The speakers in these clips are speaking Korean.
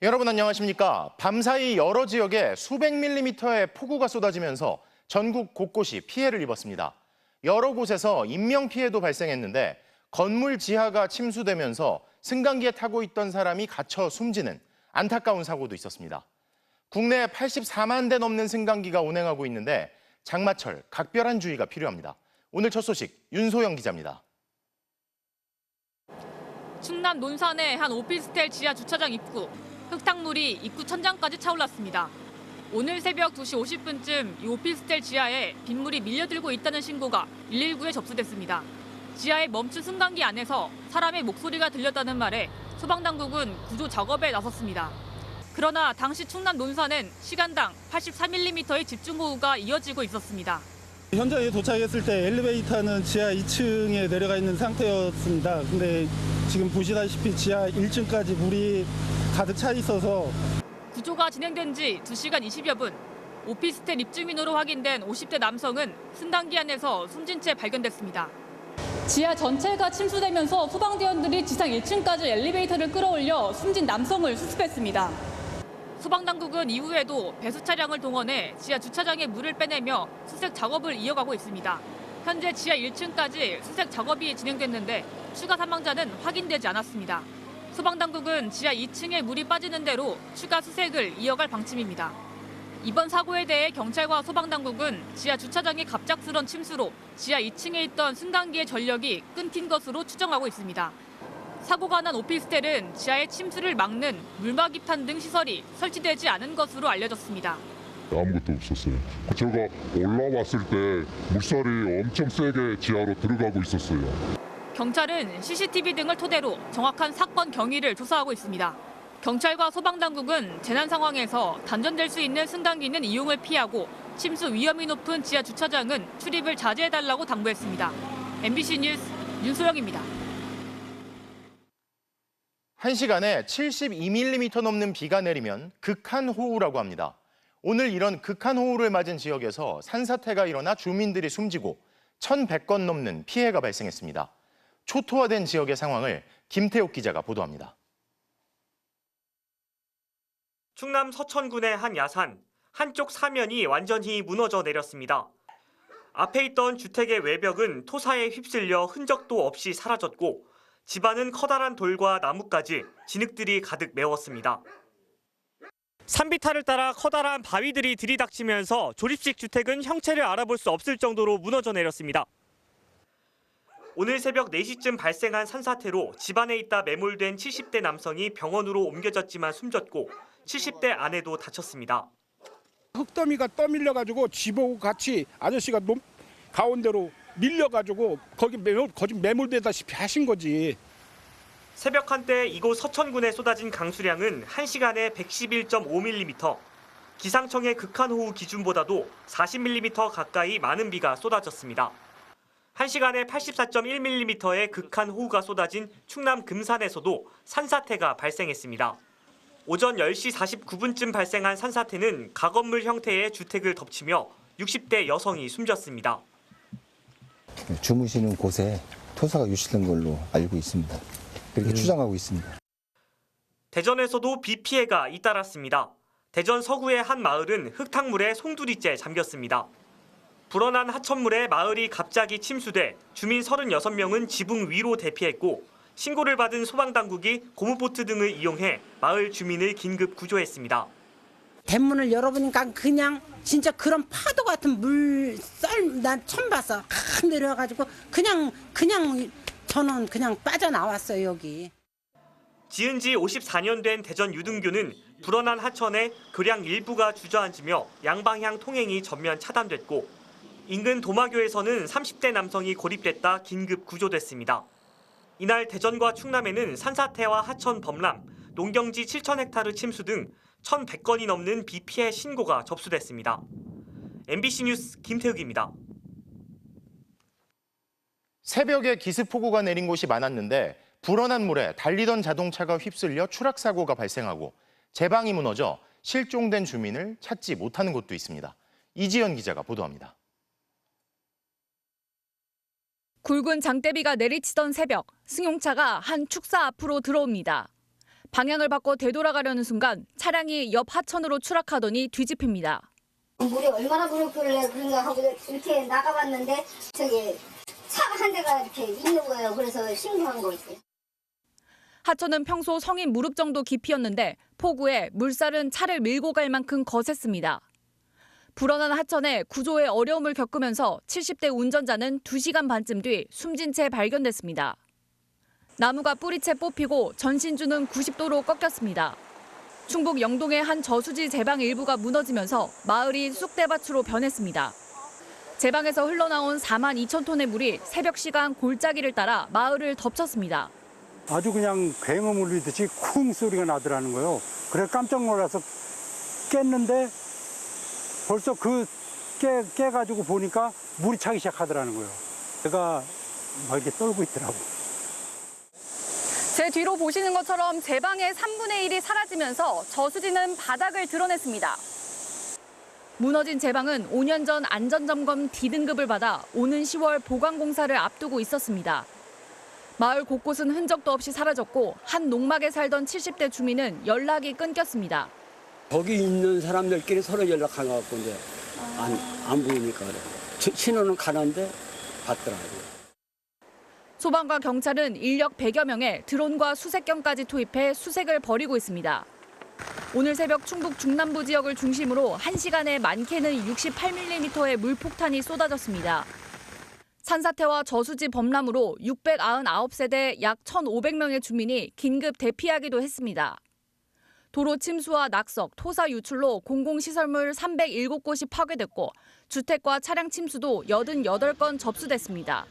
여러분 안녕하십니까? 밤사이 여러 지역에 수백 밀리미터의 폭우가 쏟아지면서 전국 곳곳이 피해를 입었습니다. 여러 곳에서 인명피해도 발생했는데 건물 지하가 침수되면서 승강기에 타고 있던 사람이 갇혀 숨지는 안타까운 사고도 있었습니다. 국내 84만 대 넘는 승강기가 운행하고 있는데 장마철 각별한 주의가 필요합니다. 오늘 첫 소식 윤소영 기자입니다. 충남 논산의 한 오피스텔 지하 주차장 입구. 흙탕물이 입구 천장까지 차올랐습니다. 오늘 새벽 2시 50분쯤 이 오피스텔 지하에 빗물이 밀려들고 있다는 신고가 119에 접수됐습니다. 지하에 멈춘 승강기 안에서 사람의 목소리가 들렸다는 말에 소방당국은 구조 작업에 나섰습니다. 그러나 당시 충남 논산은 시간당 84mm의 집중호우가 이어지고 있었습니다. 현장에 도착했을 때 엘리베이터는 지하 2층에 내려가 있는 상태였습니다. 근데 지금 보시다시피 지하 1층까지 물이 가득 차 있어서 구조가 진행된 지 2시간 20여 분. 오피스텔 입주민으로 확인된 50대 남성은 승강기 안에서 숨진 채 발견됐습니다. 지하 전체가 침수되면서 소방대원들이 지상 1층까지 엘리베이터를 끌어올려 숨진 남성을 수습했습니다. 소방당국은 이후에도 배수 차량을 동원해 지하 주차장에 물을 빼내며 수색 작업을 이어가고 있습니다. 현재 지하 1층까지 수색 작업이 진행됐는데 추가 사망자는 확인되지 않았습니다. 소방당국은 지하 2층에 물이 빠지는 대로 추가 수색을 이어갈 방침입니다. 이번 사고에 대해 경찰과 소방당국은 지하 주차장의 갑작스런 침수로 지하 2층에 있던 승강기의 전력이 끊긴 것으로 추정하고 있습니다. 사고가 난 오피스텔은 지하의 침수를 막는 물막 입탄 등 시설이 설치되지 않은 것으로 알려졌습니다. 아무것도 없었어요. 제가 올라왔을 때 물살이 엄청 세게 지하로 들어가고 있었어요. 경찰은 CCTV 등을 토대로 정확한 사건 경위를 조사하고 있습니다. 경찰과 소방당국은 재난 상황에서 단전될 수 있는 승강기는 이용을 피하고 침수 위험이 높은 지하 주차장은 출입을 자제해달라고 당부했습니다. MBC 뉴스 윤소영입니다. 1시간에 72mm 넘는 비가 내리면 극한호우라고 합니다. 오늘 이런 극한호우를 맞은 지역에서 산사태가 일어나 주민들이 숨지고 1,100건 넘는 피해가 발생했습니다. 초토화된 지역의 상황을 김태욱 기자가 보도합니다. 충남 서천군의 한 야산, 한쪽 사면이 완전히 무너져 내렸습니다. 앞에 있던 주택의 외벽은 토사에 휩쓸려 흔적도 없이 사라졌고 집안은 커다란 돌과 나무까지 진흙들이 가득 메웠습니다. 산비탈을 따라 커다란 바위들이 들이닥치면서 조립식 주택은 형체를 알아볼 수 없을 정도로 무너져 내렸습니다. 오늘 새벽 4시쯤 발생한 산사태로 집안에 있다 매몰된 70대 남성이 병원으로 옮겨졌지만 숨졌고 70대 아내도 다쳤습니다. 흙더미가 떠밀려가지고 집하고 같이 아저씨가 가운데로 밀려가지고 거기 매몰되다시피 하신 거지. 새벽 한때 이곳 서천군에 쏟아진 강수량은 1시간에 111.5mm, 기상청의 극한호우 기준보다도 40mm 가까이 많은 비가 쏟아졌습니다. 1시간에 84.1mm의 극한호우가 쏟아진 충남 금산에서도 산사태가 발생했습니다. 오전 10시 49분쯤 발생한 산사태는 가건물 형태의 주택을 덮치며 60대 여성이 숨졌습니다. 주무시는 곳에 토사가 유실된 걸로 알고 있습니다. 그렇게 추정하고 있습니다. 대전에서도 비 피해가 잇따랐습니다. 대전 서구의 한 마을은 흙탕물에 송두리째 잠겼습니다. 불어난 하천물에 마을이 갑자기 침수돼 주민 36명은 지붕 위로 대피했고 신고를 받은 소방당국이 고무보트 등을 이용해 마을 주민을 긴급 구조했습니다. 대문을 열어보니까 그냥 진짜 그런 파도 같은 물썰 난 처음 봤어. 확 내려와가지고 그냥 저는 그냥 빠져나왔어요 여기. 지은 지 54년 된 대전 유등교는 불어난 하천에 교량 일부가 주저앉으며 양방향 통행이 전면 차단됐고 인근 도마교에서는 30대 남성이 고립됐다 긴급 구조됐습니다. 이날 대전과 충남에는 산사태와 하천 범람, 농경지 7,000헥타르 침수 등 1,100건이 넘는 비 피해 신고가 접수됐습니다. MBC 뉴스 김태욱입니다. 새벽에 기습폭우가 내린 곳이 많았는데 불어난 물에 달리던 자동차가 휩쓸려 추락사고가 발생하고 제방이 무너져 실종된 주민을 찾지 못하는 곳도 있습니다. 이지연 기자가 보도합니다. 굵은 장대비가 내리치던 새벽, 승용차가 한 축사 앞으로 들어옵니다. 방향을 바꿔 되돌아가려는 순간 차량이 옆 하천으로 추락하더니 뒤집힙니다. 물이 얼마나 부르길래 그런가 하고 이렇게 나가봤는데 저기 차가 한 대가 이렇게 있는 거예요. 그래서 신고한 거지. 하천은 평소 성인 무릎 정도 깊이였는데 폭우에 물살은 차를 밀고 갈 만큼 거셌습니다. 불어난 하천에 구조에 어려움을 겪으면서 70대 운전자는 2시간 반쯤 뒤 숨진 채 발견됐습니다. 나무가 뿌리채 뽑히고 전신주는 90도로 꺾였습니다. 충북 영동의 한 저수지 제방 일부가 무너지면서 마을이 쑥대밭으로 변했습니다. 제방에서 흘러나온 4만 2천 톤의 물이 새벽 시간 골짜기를 따라 마을을 덮쳤습니다. 아주 그냥 괭음 울리듯이 쿵 소리가 나더라는 거예요. 그래서 깜짝 놀라서 깼는데 벌써 깨가지고 보니까 물이 차기 시작하더라는 거예요. 제가 막 이렇게 떨고 있더라고. 제 뒤로 보시는 것처럼 제방의 3분의 1이 사라지면서 저수지는 바닥을 드러냈습니다. 무너진 제방은 5년 전 안전점검 D등급을 받아 오는 10월 보강공사를 앞두고 있었습니다. 마을 곳곳은 흔적도 없이 사라졌고 한 농막에 살던 70대 주민은 연락이 끊겼습니다. 거기 있는 사람들끼리 서로 연락한 것 같고 이제 안 보이니까 그래. 신호는 가는데 받더라고요. 소방과 경찰은 인력 100여 명에 드론과 수색경까지 투입해 수색을 벌이고 있습니다. 오늘 새벽 충북 중남부 지역을 중심으로 1시간에 많게는 68mm의 물폭탄이 쏟아졌습니다. 산사태와 저수지 범람으로 699세대 약 1,500명의 주민이 긴급 대피하기도 했습니다. 도로 침수와 낙석, 토사 유출로 공공시설물 307곳이 파괴됐고 주택과 차량 침수도 88건 접수됐습니다.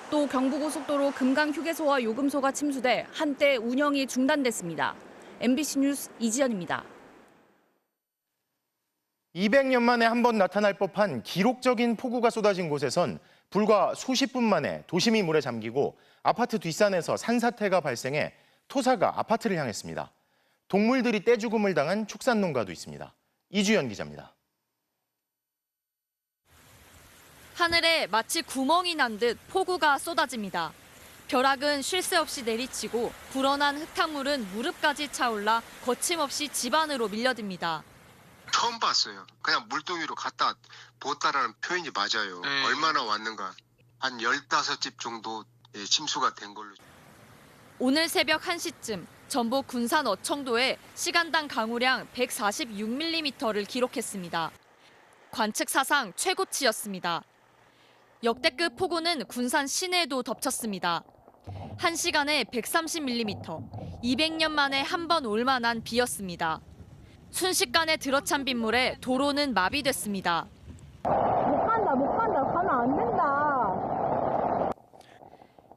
또 경부고속도로 금강휴게소와 요금소가 침수돼 한때 운영이 중단됐습니다. MBC 뉴스 이지연입니다. 200년 만에 한 번 나타날 법한 기록적인 폭우가 쏟아진 곳에선 불과 수십 분 만에 도심이 물에 잠기고 아파트 뒷산에서 산사태가 발생해 토사가 아파트를 향했습니다. 동물들이 떼죽음을 당한 축산농가도 있습니다. 이주연 기자입니다. 하늘에 마치 구멍이 난 듯 폭우가 쏟아집니다. 벼락은 쉴 새 없이 내리치고 불어난 흙탕물은 무릎까지 차올라 거침없이 집 안으로 밀려듭니다. 처음 봤어요. 그냥 물동이로 갖다 보았다라는 표현이 맞아요. 얼마나 왔는가. 한 15집 정도 침수가 된 걸로. 오늘 새벽 1시쯤 전북 군산 어청도에 시간당 강우량 146mm를 기록했습니다. 관측 사상 최고치였습니다. 역대급 폭우는 군산 시내에도 덮쳤습니다. 1시간에 130mm, 200년 만에 한 번 올 만한 비였습니다. 순식간에 들어찬 빗물에 도로는 마비됐습니다. 못 간다. 가면 안 된다.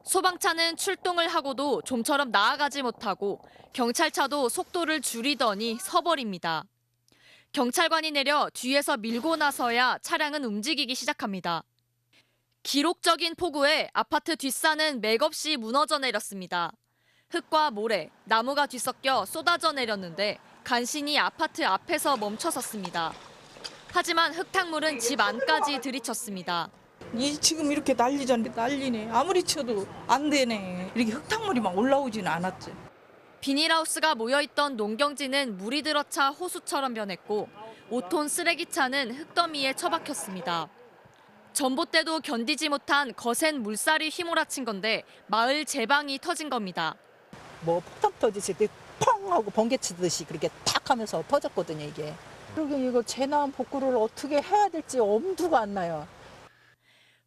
소방차는 출동을 하고도 좀처럼 나아가지 못하고 경찰차도 속도를 줄이더니 서버립니다. 경찰관이 내려 뒤에서 밀고 나서야 차량은 움직이기 시작합니다. 기록적인 폭우에 아파트 뒷산은 맥없이 무너져 내렸습니다. 흙과 모래, 나무가 뒤섞여 쏟아져 내렸는데 간신히 아파트 앞에서 멈춰섰습니다. 하지만 흙탕물은 집 안까지 들이쳤습니다. 지금 이렇게 난리네. 아무리 쳐도 안 되네. 이렇게 흙탕물이 막 올라오지는 않았지. 비닐하우스가 모여있던 농경지는 물이 들어차 호수처럼 변했고 5톤 쓰레기차는 흙더미에 처박혔습니다. 전봇대도 견디지 못한 거센 물살이 휘몰아친 건데 마을 제방이 터진 겁니다. 뭐 폭탄 터지실 때 펑 하고 번개 치듯이 그렇게 탁 하면서 터졌거든요, 이게. 그리고 이거 재난 복구를 어떻게 해야 될지 엄두가 안 나요.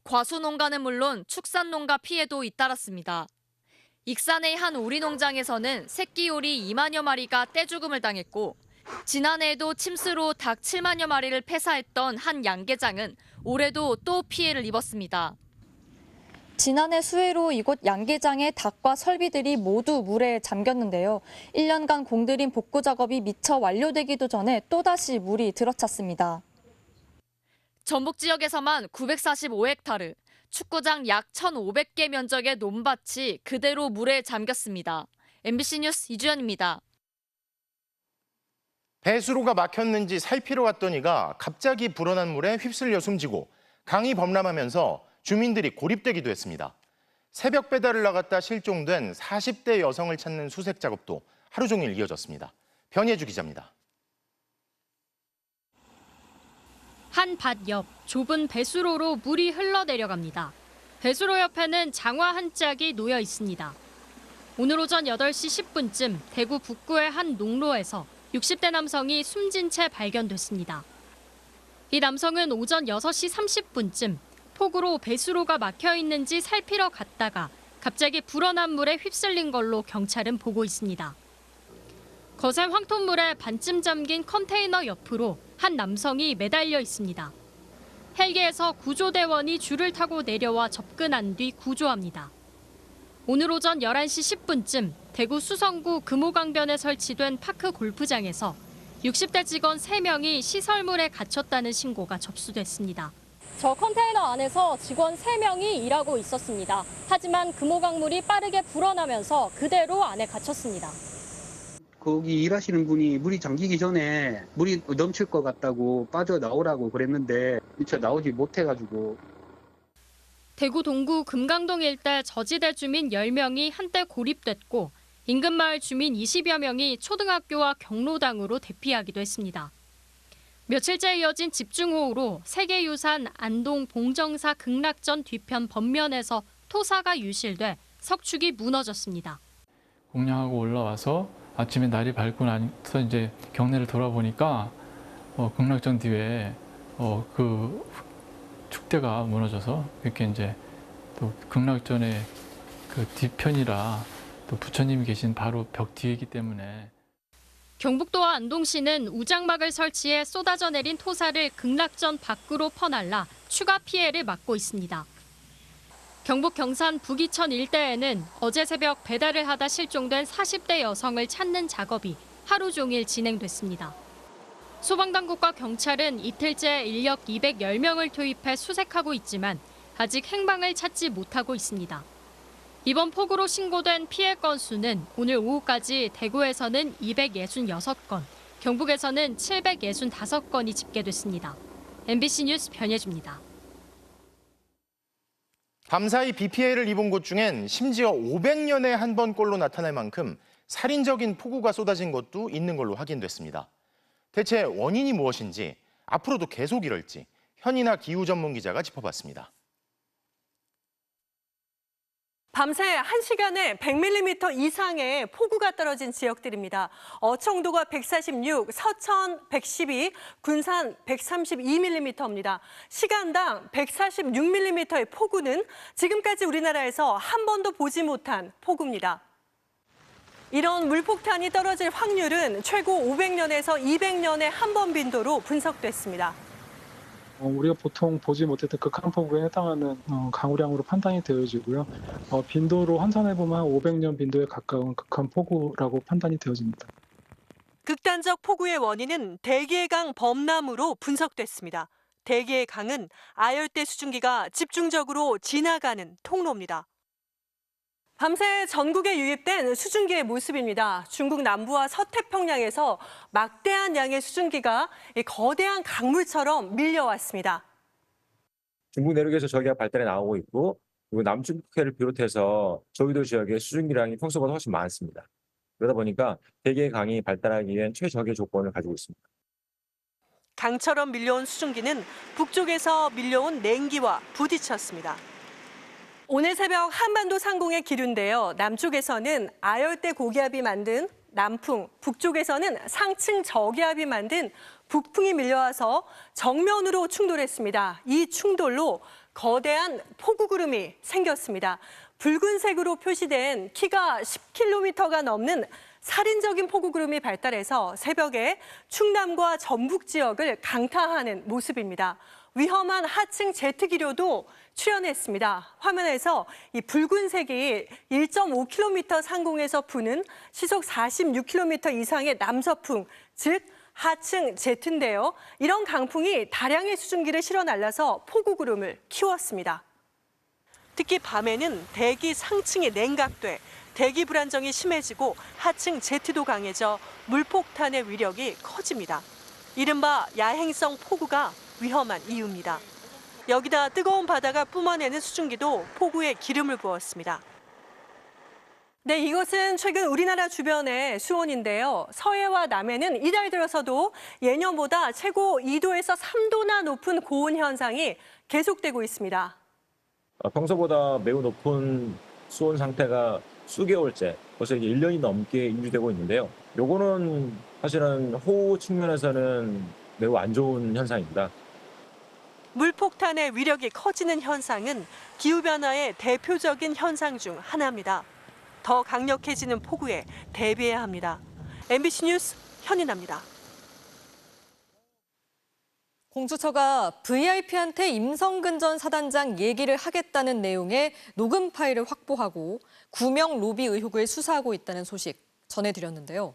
과수농가는 물론 축산농가 피해도 잇따랐습니다. 익산의 한 오리 농장에서는 새끼 오리 2만여 마리가 떼죽음을 당했고 지난해에도 침수로 닭 7만여 마리를 폐사했던 한 양계장은 올해도 또 피해를 입었습니다. 지난해 수해로 이곳 양계장의 닭과 설비들이 모두 물에 잠겼는데요. 1년간 공들인 복구 작업이 미처 완료되기도 전에 또다시 물이 들어찼습니다. 전북 지역에서만 945헥타르, 축구장 약 1,500개 면적의 논밭이 그대로 물에 잠겼습니다. MBC 뉴스 이주연입니다. 배수로가 막혔는지 살피러 갔더니가 갑자기 불어난 물에 휩쓸려 숨지고 강이 범람하면서 주민들이 고립되기도 했습니다. 새벽 배달을 나갔다 실종된 40대 여성을 찾는 수색 작업도 하루 종일 이어졌습니다. 변예주 기자입니다. 한 밭 옆 좁은 배수로로 물이 흘러내려갑니다. 배수로 옆에는 장화 한 짝이 놓여 있습니다. 오늘 오전 8시 10분쯤 대구 북구의 한 농로에서 60대 남성이 숨진 채 발견됐습니다. 이 남성은 오전 6시 30분쯤 폭우로 배수로가 막혀 있는지 살피러 갔다가 갑자기 불어난 물에 휩쓸린 걸로 경찰은 보고 있습니다. 거센 황토물에 반쯤 잠긴 컨테이너 옆으로 한 남성이 매달려 있습니다. 헬기에서 구조대원이 줄을 타고 내려와 접근한 뒤 구조합니다. 오늘 오전 11시 10분쯤 대구 수성구 금호강변에 설치된 파크 골프장에서 60대 직원 3명이 시설물에 갇혔다는 신고가 접수됐습니다. 저 컨테이너 안에서 직원 3명이 일하고 있었습니다. 하지만 금호강물이 빠르게 불어나면서 그대로 안에 갇혔습니다. 거기 일하시는 분이 물이 잠기기 전에 물이 넘칠 것 같다고 빠져나오라고 그랬는데 미처 나오지 못해가지고. 대구 동구 금강동 일대 저지대 주민 10명이 한때 고립됐고 인근 마을 주민 20여 명이 초등학교와 경로당으로 대피하기도 했습니다. 며칠째 이어진 집중호우로 세계유산 안동 봉정사 극락전 뒤편 번면에서 토사가 유실돼 석축이 무너졌습니다. 공양하고 올라와서 아침에 날이 밝고 나서 이제 경내를 돌아보니까 극락전 뒤에 그 축대가 무너져서 이렇게 이제 또 극락전의 그 뒤편이라 또 부처님이 계신 바로 벽 뒤이기 때문에. 경북도와 안동시는 우장막을 설치해 쏟아져 내린 토사를 극락전 밖으로 퍼날라 추가 피해를 막고 있습니다. 경북 경산 북이천 일대에는 어제 새벽 배달을 하다 실종된 40대 여성을 찾는 작업이 하루 종일 진행됐습니다. 소방당국과 경찰은 이틀째 인력 210명을 투입해 수색하고 있지만 아직 행방을 찾지 못하고 있습니다. 이번 폭우로 신고된 피해 건수는 오늘 오후까지 대구에서는 266건, 경북에서는 765건이 집계됐습니다. MBC 뉴스 변예주입니다. 밤사이 비 피해를 입은 곳 중엔 심지어 500년에 한 번꼴로 나타날 만큼 살인적인 폭우가 쏟아진 곳도 있는 걸로 확인됐습니다. 대체 원인이 무엇인지, 앞으로도 계속 이럴지 현인아 기후 전문 기자가 짚어봤습니다. 밤새 1시간에 100mm 이상의 폭우가 떨어진 지역들입니다. 어청도가 146, 서천 112, 군산 132mm입니다. 시간당 146mm의 폭우는 지금까지 우리나라에서 한 번도 보지 못한 폭우입니다. 이런 물폭탄이 떨어질 확률은 최고 500년에서 200년에 한 번 빈도로 분석됐습니다. 우리가 보통 보지 못했던 극한폭우에 해당하는 강우량으로 판단이 되어지고요. 빈도로 환산해보면 500년 빈도에 가까운 극한폭우라고 판단이 되어집니다. 극단적 폭우의 원인은 대기의 강 범람으로 분석됐습니다. 대기의 강은 아열대 수증기가 집중적으로 지나가는 통로입니다. 밤새 전국에 유입된 수증기의 모습입니다. 중국 남부와 서태평양에서 막대한 양의 수증기가 거대한 강물처럼 밀려왔습니다. 중국 내륙에서 저기가 발달해 나오고 있고, 그리고 남중국해를 비롯해서 저기도 지역에 수증기량이 평소보다 훨씬 많습니다. 그러다 보니까 대개의 강이 발달하기 위한 최적의 조건을 가지고 있습니다. 강처럼 밀려온 수증기는 북쪽에서 밀려온 냉기와 부딪혔습니다. 오늘 새벽 한반도 상공의 기류인데요. 남쪽에서는 아열대 고기압이 만든 남풍, 북쪽에서는 상층 저기압이 만든 북풍이 밀려와서 정면으로 충돌했습니다. 이 충돌로 거대한 폭우구름이 생겼습니다. 붉은색으로 표시된 키가 10km가 넘는 살인적인 폭우구름이 발달해서 새벽에 충남과 전북 지역을 강타하는 모습입니다. 위험한 하층 제트기류도 출현했습니다. 화면에서 이 붉은색이 1.5km 상공에서 부는 시속 46km 이상의 남서풍, 즉 하층 제트인데요. 이런 강풍이 다량의 수증기를 실어 날라서 폭우구름을 키웠습니다. 특히 밤에는 대기 상층이 냉각돼 대기 불안정이 심해지고 하층 제트도 강해져 물폭탄의 위력이 커집니다. 이른바 야행성 폭우가 위험한 이유입니다. 여기다 뜨거운 바다가 뿜어내는 수증기도 폭우에 기름을 부었습니다. 네, 이곳은 최근 우리나라 주변의 수온인데요. 서해와 남해는 이달 들어서도 예년보다 최고 2도에서 3도나 높은 고온 현상이 계속되고 있습니다. 평소보다 매우 높은 수온 상태가 수개월째, 벌써 이제 1년이 넘게 유지되고 있는데요. 요거는 사실은 호우 측면에서는 매우 안 좋은 현상입니다. 물폭탄의 위력이 커지는 현상은 기후변화의 대표적인 현상 중 하나입니다. 더 강력해지는 폭우에 대비해야 합니다. MBC 뉴스 현인아입니다. 공수처가 VIP한테 임성근 전 사단장 얘기를 하겠다는 내용의 녹음 파일을 확보하고 구명 로비 의혹을 수사하고 있다는 소식 전해드렸는데요.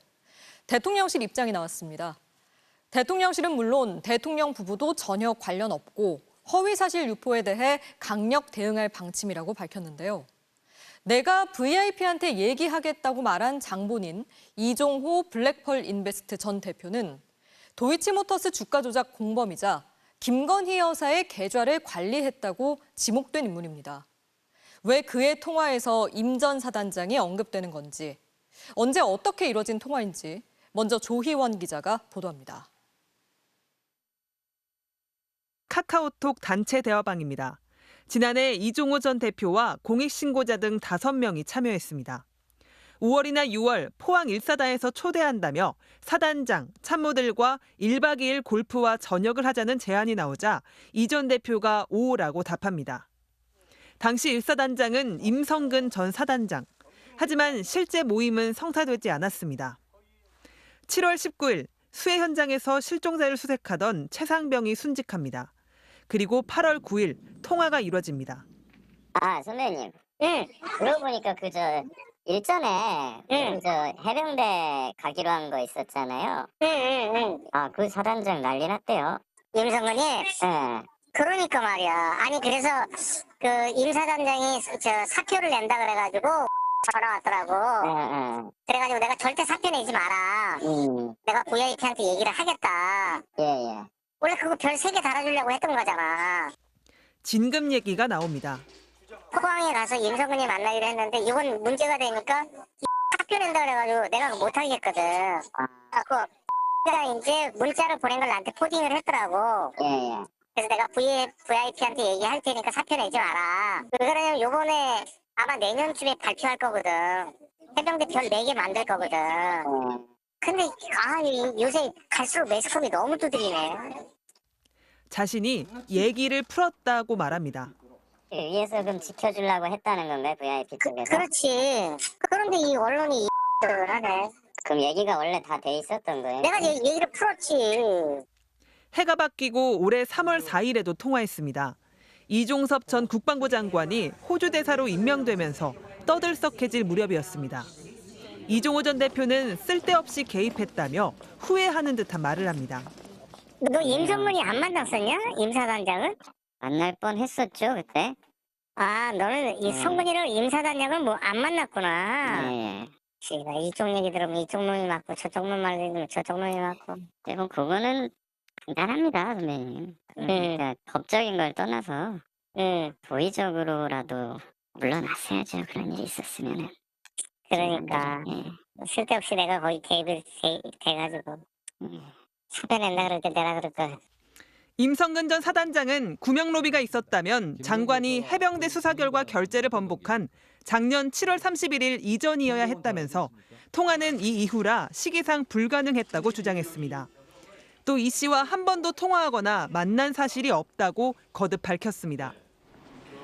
대통령실 입장이 나왔습니다. 대통령실은 물론 대통령 부부도 전혀 관련 없고 허위사실 유포에 대해 강력 대응할 방침이라고 밝혔는데요. 내가 VIP한테 얘기하겠다고 말한 장본인 이종호 블랙펄 인베스트 전 대표는 도이치모터스 주가 조작 공범이자 김건희 여사의 계좌를 관리했다고 지목된 인물입니다. 왜 그의 통화에서 임 전 사단장이 언급되는 건지, 언제 어떻게 이뤄진 통화인지 먼저 조희원 기자가 보도합니다. 카카오톡 단체 대화방입니다. 지난해 이종호 전 대표와 공익신고자 등 5명이 참여했습니다. 5월이나 6월 포항 1사단에서 초대한다며 사단장, 참모들과 1박 2일 골프와 저녁을 하자는 제안이 나오자 이 전 대표가 오라고 답합니다. 당시 1사단장은 임성근 전 사단장. 하지만 실제 모임은 성사되지 않았습니다. 7월 19일 수해 현장에서 실종자를 수색하던 최상병이 순직합니다. 그리고 8월 9일 통화가 이뤄집니다. 아, 선배님. 응. 그러고 보니까 일전에 해병대 가기로 한 거 있었잖아요. 응. 아, 그 사단장 난리 났대요. 임성근이? 예. 그러니까 말이야. 아니 그래서 그 임 사단장이 사표를 낸다 그래가지고 전화 왔더라고. 그래가지고 내가 절대 사표 내지 마라. 내가 VIP한테 얘기를 하겠다. 예. 원래 그거 별 3개 달아주려고 했던 거잖아. 진급 얘기가 나옵니다. 포항에 가서 임성근이 만나기로 했는데 이건 문제가 되니까 사표 낸다 그래가지고 내가 그거 못하겠거든. 그래서 이제 문자를 보낸 걸 나한테 포딩을 했더라고. 예. 그래서 내가 VIP한테 얘기할 테니까 사표 내지 마라. 왜 그러냐면 요번에 아마 내년쯤에 발표할 거거든. 해병대 별 4개 만들 거거든. 근데 요새 갈수록 매스컴이 너무 두드리네. 자신이 얘기를 풀었다고 말합니다. 위에서 그럼 지켜주려고 했다는 건가요, VIP 쪽에서? 그렇지. 그런데 이 언론이 하네. 그럼 얘기가 원래 다 돼 있었던 거예요? 내가 얘기를 풀었지. 해가 바뀌고 올해 3월 4일에도 통화했습니다. 이종섭 전 국방부 장관이 호주 대사로 임명되면서 떠들썩해질 무렵이었습니다. 이종호 전 대표는 쓸데없이 개입했다며 후회하는 듯한 말을 합니다. 너 임성근이 안 만났었냐? 임 사단장은? 만날 뻔했었죠, 그때. 아, 너는 이 성근이랑 임 사단장은 뭐 안 만났구나. 네. 이쪽 얘기 들으면 이쪽 놈이 맞고 저쪽 놈 말 들으면 저쪽 놈이 맞고. 그리고 그거는 간단합니다, 선배님. 그러니까 법적인 걸 떠나서 도의적으로라도 물러났어야죠, 그런 일이 있었으면은. 그러니까 쓸데없이 내가 거기 개입이 돼가지고 사표 낸다 그럴 때 내가 그럴 거야. 임성근 전 사단장은 구명 로비가 있었다면 장관이 해병대 수사 결과 결재를 번복한 작년 7월 31일 이전이어야 했다면서 통화는 이 이후라 시기상 불가능했다고 주장했습니다. 또 이 씨와 한 번도 통화하거나 만난 사실이 없다고 거듭 밝혔습니다.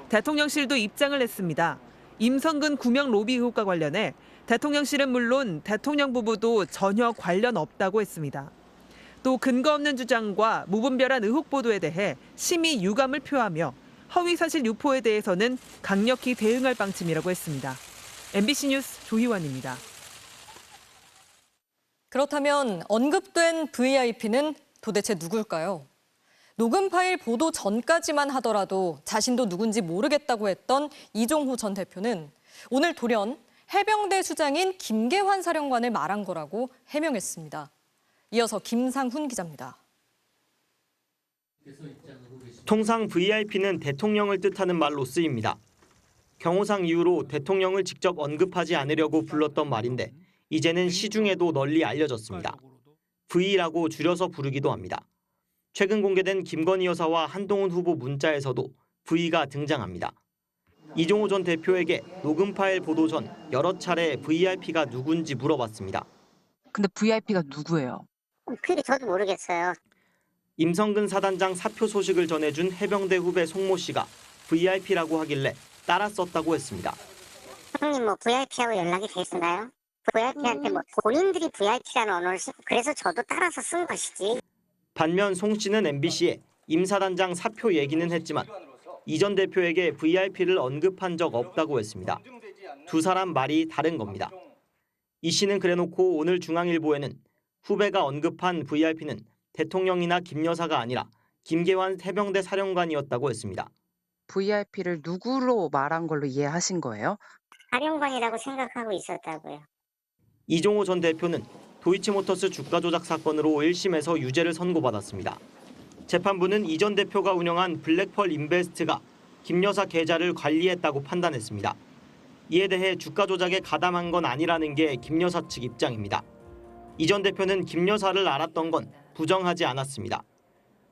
대통령실도 입장을 냈습니다. 임성근 구명 로비 의혹과 관련해 대통령실은 물론 대통령 부부도 전혀 관련 없다고 했습니다. 또 근거 없는 주장과 무분별한 의혹 보도에 대해 심히 유감을 표하며 허위사실 유포에 대해서는 강력히 대응할 방침이라고 했습니다. MBC 뉴스 조희원입니다. 그렇다면 언급된 VIP는 도대체 누굴까요? 녹음 파일 보도 전까지만 하더라도 자신도 누군지 모르겠다고 했던 이종호 전 대표는 오늘 돌연 해병대 수장인 김계환 사령관을 말한 거라고 해명했습니다. 이어서 김상훈 기자입니다. 통상 VIP는 대통령을 뜻하는 말로 쓰입니다. 경호상 이유로 대통령을 직접 언급하지 않으려고 불렀던 말인데 이제는 시중에도 널리 알려졌습니다. V라고 줄여서 부르기도 합니다. 최근 공개된 김건희 여사와 한동훈 후보 문자에서도 V가 등장합니다. 이종호 전 대표에게 녹음 파일 보도 전 여러 차례 VIP가 누군지 물어봤습니다. 근데 VIP가 누구예요? 그게 저도 모르겠어요. 임성근 사단장 사표 소식을 전해준 해병대 후배 송모 씨가 VIP라고 하길래 따라 썼다고 했습니다. 형님 뭐 VIP하고 연락이 됐나요? VIP한테 뭐 본인들이 VIP라는 언어를 쓰고 그래서 저도 따라서 쓴 것이지. 반면 송 씨는 MBC에 임 사단장 사표 얘기는 했지만 이 전 대표에게 VIP를 언급한 적 없다고 했습니다. 두 사람 말이 다른 겁니다. 이 씨는 그래놓고 오늘 중앙일보에는 후배가 언급한 VIP는 대통령이나 김 여사가 아니라 김계환 해병대 사령관이었다고 했습니다. VIP를 누구로 말한 걸로 이해하신 거예요? 사령관이라고 생각하고 있었다고요. 이종호 전 대표는 도이치모터스 주가 조작 사건으로 1심에서 유죄를 선고받았습니다. 재판부는 이 전 대표가 운영한 블랙펄 인베스트가 김 여사 계좌를 관리했다고 판단했습니다. 이에 대해 주가 조작에 가담한 건 아니라는 게 김 여사 측 입장입니다. 이 전 대표는 김 여사를 알았던 건 부정하지 않았습니다.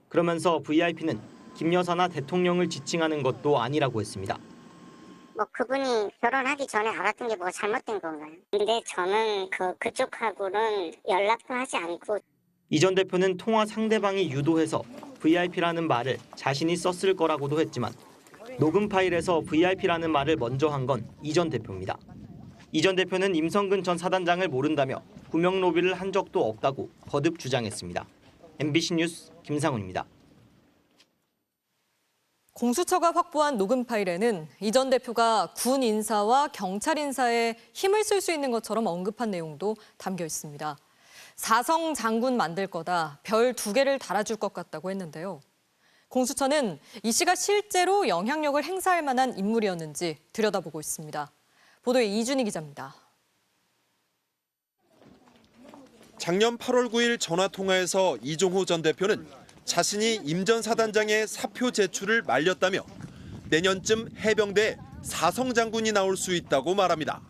그러면서 VIP는 김 여사나 대통령을 지칭하는 것도 아니라고 했습니다. 뭐 그분이 결혼하기 전에 알았던 게 뭐가 잘못된 건가요? 근데 저는 그쪽하고는 연락도 하지 않고. 이 전 대표는 통화 상대방이 유도해서 VIP라는 말을 자신이 썼을 거라고도 했지만 녹음 파일에서 VIP라는 말을 먼저 한 건 이 전 대표입니다. 이 전 대표는 임성근 전 사단장을 모른다며 구명 로비를 한 적도 없다고 거듭 주장했습니다. MBC 뉴스 김상훈입니다. 공수처가 확보한 녹음 파일에는 이 전 대표가 군 인사와 경찰 인사에 힘을 쓸 수 있는 것처럼 언급한 내용도 담겨 있습니다. 사성 장군 만들 거다, 별 2개를 달아줄 것 같다고 했는데요. 공수처는 이 씨가 실제로 영향력을 행사할 만한 인물이었는지 들여다보고 있습니다. 보도에 이준희 기자입니다. 작년 8월 9일 전화통화에서 이종호 전 대표는 자신이 임 전 사단장의 사표 제출을 말렸다며 내년쯤 해병대에 사성 장군이 나올 수 있다고 말합니다.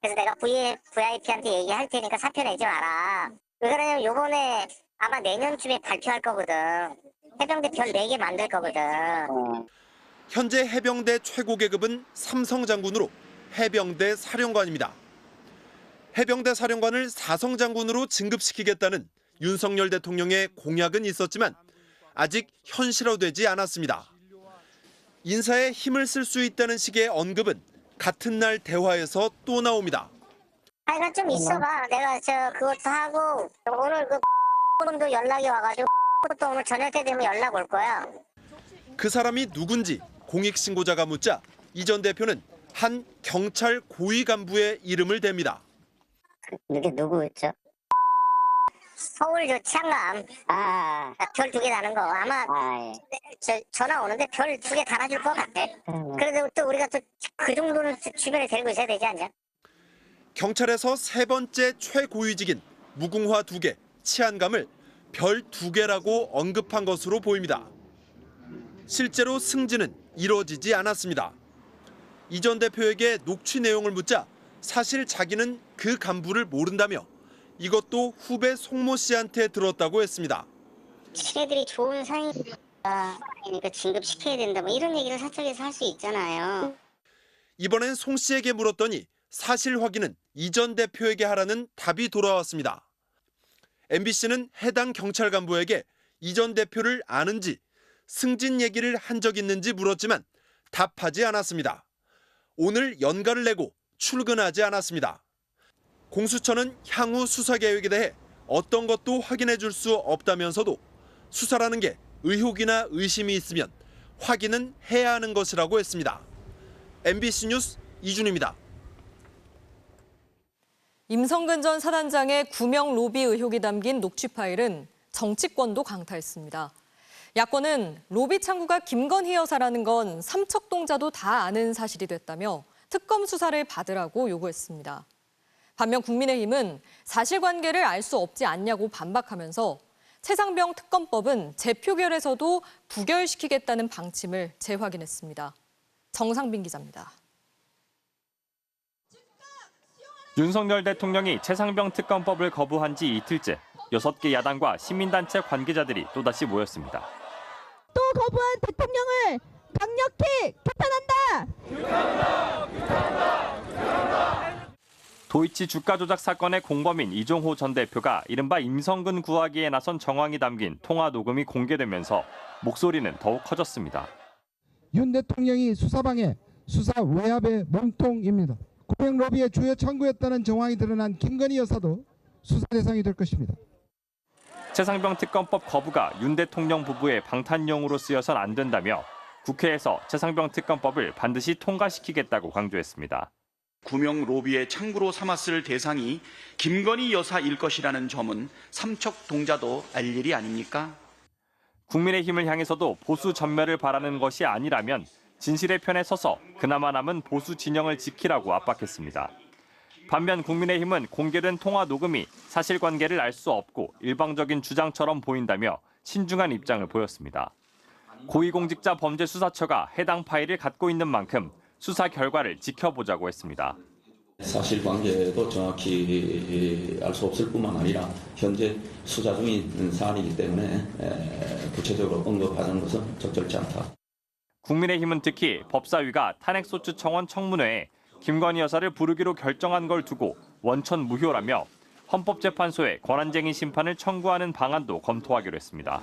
그래서 내가 VIP한테 얘기할 테니까 사표 내지 마라. 왜 그러냐면 요번에 아마 내년쯤에 발표할 거거든. 해병대 별 4개 만들 거거든. 현재 해병대 최고 계급은 삼성 장군으로 해병대 사령관입니다. 해병대 사령관을 사성 장군으로 진급시키겠다는 윤석열 대통령의 공약은 있었지만 아직 현실화되지 않았습니다. 인사에 힘을 쓸 수 있다는 식의 언급은 같은 날 대화에서 또 나옵니다. 아, 이건 좀 있어봐. 내가 그것도 하고 오늘 도 연락이 와가지고 또 오늘 저녁 때 되면 연락 올 거야. 그 사람이 누군지 공익신고자가 묻자 이 전 대표는 한 경찰 고위 간부의 이름을 댑니다. 그게 누구였죠? 서울 치안감. 별 2개 다는 거. 아마 전화 오는데 별 2개 달아줄 것 같아. 그래도 또 우리가 또 그 정도는 주변에 데리고 있어야 되지 않냐? 경찰에서 3번째 최고위직인 무궁화 2개, 치안감을 별 2개라고 언급한 것으로 보입니다. 실제로 승진은 이루어지지 않았습니다. 이 전 대표에게 녹취 내용을 묻자 사실 자기는 그 간부를 모른다며 이것도 후배 송모 씨한테 들었다고 했습니다. 친애들이 좋은 사이니까 진급시켜야 된다 뭐 이런 얘기를 사적에서 할 수 있잖아요. 이번엔 송 씨에게 물었더니 사실 확인은 이 전 대표에게 하라는 답이 돌아왔습니다. MBC는 해당 경찰 간부에게 이 전 대표를 아는지 승진 얘기를 한 적 있는지 물었지만 답하지 않았습니다. 오늘 연가를 내고 출근하지 않았습니다. 공수처는 향후 수사 계획에 대해 어떤 것도 확인해 줄 수 없다면서도 수사라는 게 의혹이나 의심이 있으면 확인은 해야 하는 것이라고 했습니다. MBC 뉴스 이준희입니다. 임성근 전 사단장의 구명 로비 의혹이 담긴 녹취 파일은 정치권도 강타했습니다. 야권은 로비 창구가 김건희 여사라는 건 삼척동자도 다 아는 사실이 됐다며 특검 수사를 받으라고 요구했습니다. 반면 국민의힘은 사실관계를 알 수 없지 않냐고 반박하면서 최상병 특검법은 재표결에서도 부결시키겠다는 방침을 재확인했습니다. 정상빈 기자입니다. 윤석열 대통령이 최상병 특검법을 거부한 지 이틀째 6개 야당과 시민단체 관계자들이 또다시 모였습니다. 또 거부한 대통령을 강력히 규탄한다. 도이치 주가 조작 사건의 공범인 이종호 전 대표가 이른바 임성근 구하기에 나선 정황이 담긴 통화 녹음이 공개되면서 목소리는 더욱 커졌습니다. 윤 대통령이 수사방해, 수사 외압의 몸통입니다. 구명 로비의 주요 창구였다는 정황이 드러난 김건희 여사도 수사 대상이 될 것입니다. 최상병 특검법 거부가 윤 대통령 부부의 방탄용으로 쓰여선 안 된다며 국회에서 최상병 특검법을 반드시 통과시키겠다고 강조했습니다. 구명 로비의 창구로 삼았을 대상이 김건희 여사일 것이라는 점은 삼척동자도 알 일이 아닙니까? 국민의힘을 향해서도 보수 전멸을 바라는 것이 아니라면 진실의 편에 서서 그나마 남은 보수 진영을 지키라고 압박했습니다. 반면 국민의힘은 공개된 통화 녹음이 사실관계를 알 수 없고 일방적인 주장처럼 보인다며 신중한 입장을 보였습니다. 고위공직자범죄수사처가 해당 파일을 갖고 있는 만큼 수사 결과를 지켜보자고 했습니다. 사실관계도 정확히 알 수 없을 뿐만 아니라 현재 수사 중인 사안이기 때문에 구체적으로 언급하는 것은 적절치 않다. 국민의힘은 특히 법사위가 탄핵소추 청원 청문회에 김건희 여사를 부르기로 결정한 걸 두고 원천 무효라며 헌법재판소에 권한쟁의 심판을 청구하는 방안도 검토하기로 했습니다.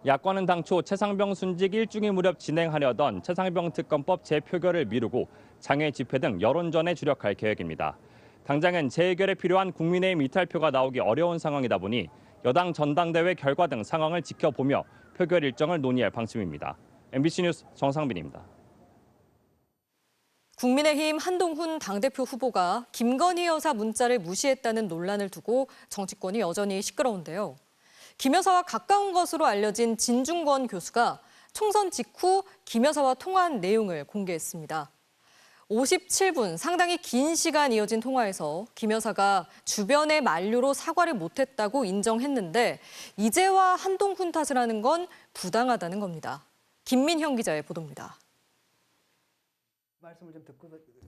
야권은 당초 최상병 순직 1주기 무렵 진행하려던 최상병 특검법 재표결을 미루고 장외 집회 등 여론전에 주력할 계획입니다. 당장은 재해결에 필요한 국민의힘 이탈표가 나오기 어려운 상황이다 보니 여당 전당대회 결과 등 상황을 지켜보며 표결 일정을 논의할 방침입니다. MBC 뉴스 정상빈입니다. 국민의힘 한동훈 당대표 후보가 김건희 여사 문자를 무시했다는 논란을 두고 정치권이 여전히 시끄러운데요. 김 여사와 가까운 것으로 알려진 진중권 교수가 총선 직후 김 여사와 통화한 내용을 공개했습니다. 57분, 상당히 긴 시간 이어진 통화에서 김 여사가 주변의 만류로 사과를 못했다고 인정했는데 이제와 한동훈 탓을 하는 건 부당하다는 겁니다. 김민형 기자의 보도입니다.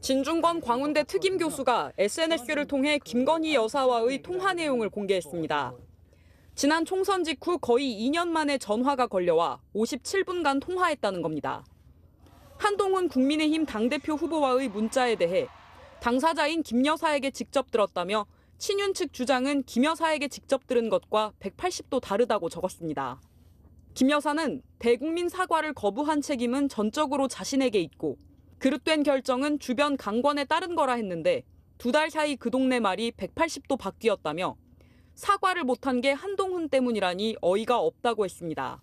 진중권 광운대 특임 교수가 SNS를 통해 김건희 여사와의 통화 내용을 공개했습니다. 지난 총선 직후 거의 2년 만에 전화가 걸려와 57분간 통화했다는 겁니다. 한동훈 국민의힘 당대표 후보와의 문자에 대해 당사자인 김 여사에게 직접 들었다며 친윤 측 주장은 김 여사에게 직접 들은 것과 180도 다르다고 적었습니다. 김 여사는 대국민 사과를 거부한 책임은 전적으로 자신에게 있고 그릇된 결정은 주변 강권에 따른 거라 했는데 2달 사이 그 동네 말이 180도 바뀌었다며 사과를 못한 게 한동훈 때문이라니 어이가 없다고 했습니다.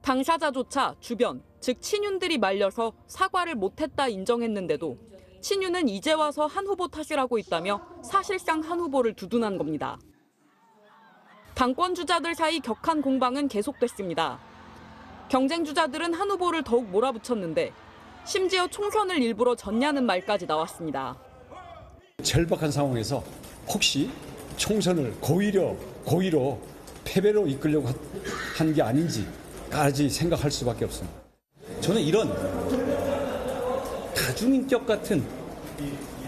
당사자조차 주변, 즉 친윤들이 말려서 사과를 못했다 인정했는데도 친윤은 이제 와서 한 후보 탓이라고 있다며 사실상 한 후보를 두둔한 겁니다. 당권 주자들 사이 격한 공방은 계속됐습니다. 경쟁 주자들은 한 후보를 더욱 몰아붙였는데 심지어 총선을 일부러 졌냐는 말까지 나왔습니다. 절박한 상황에서 혹시 총선을 고의로 패배로 이끌려고 한 게 아닌지까지 생각할 수밖에 없습니다. 저는 이런 다중인격 같은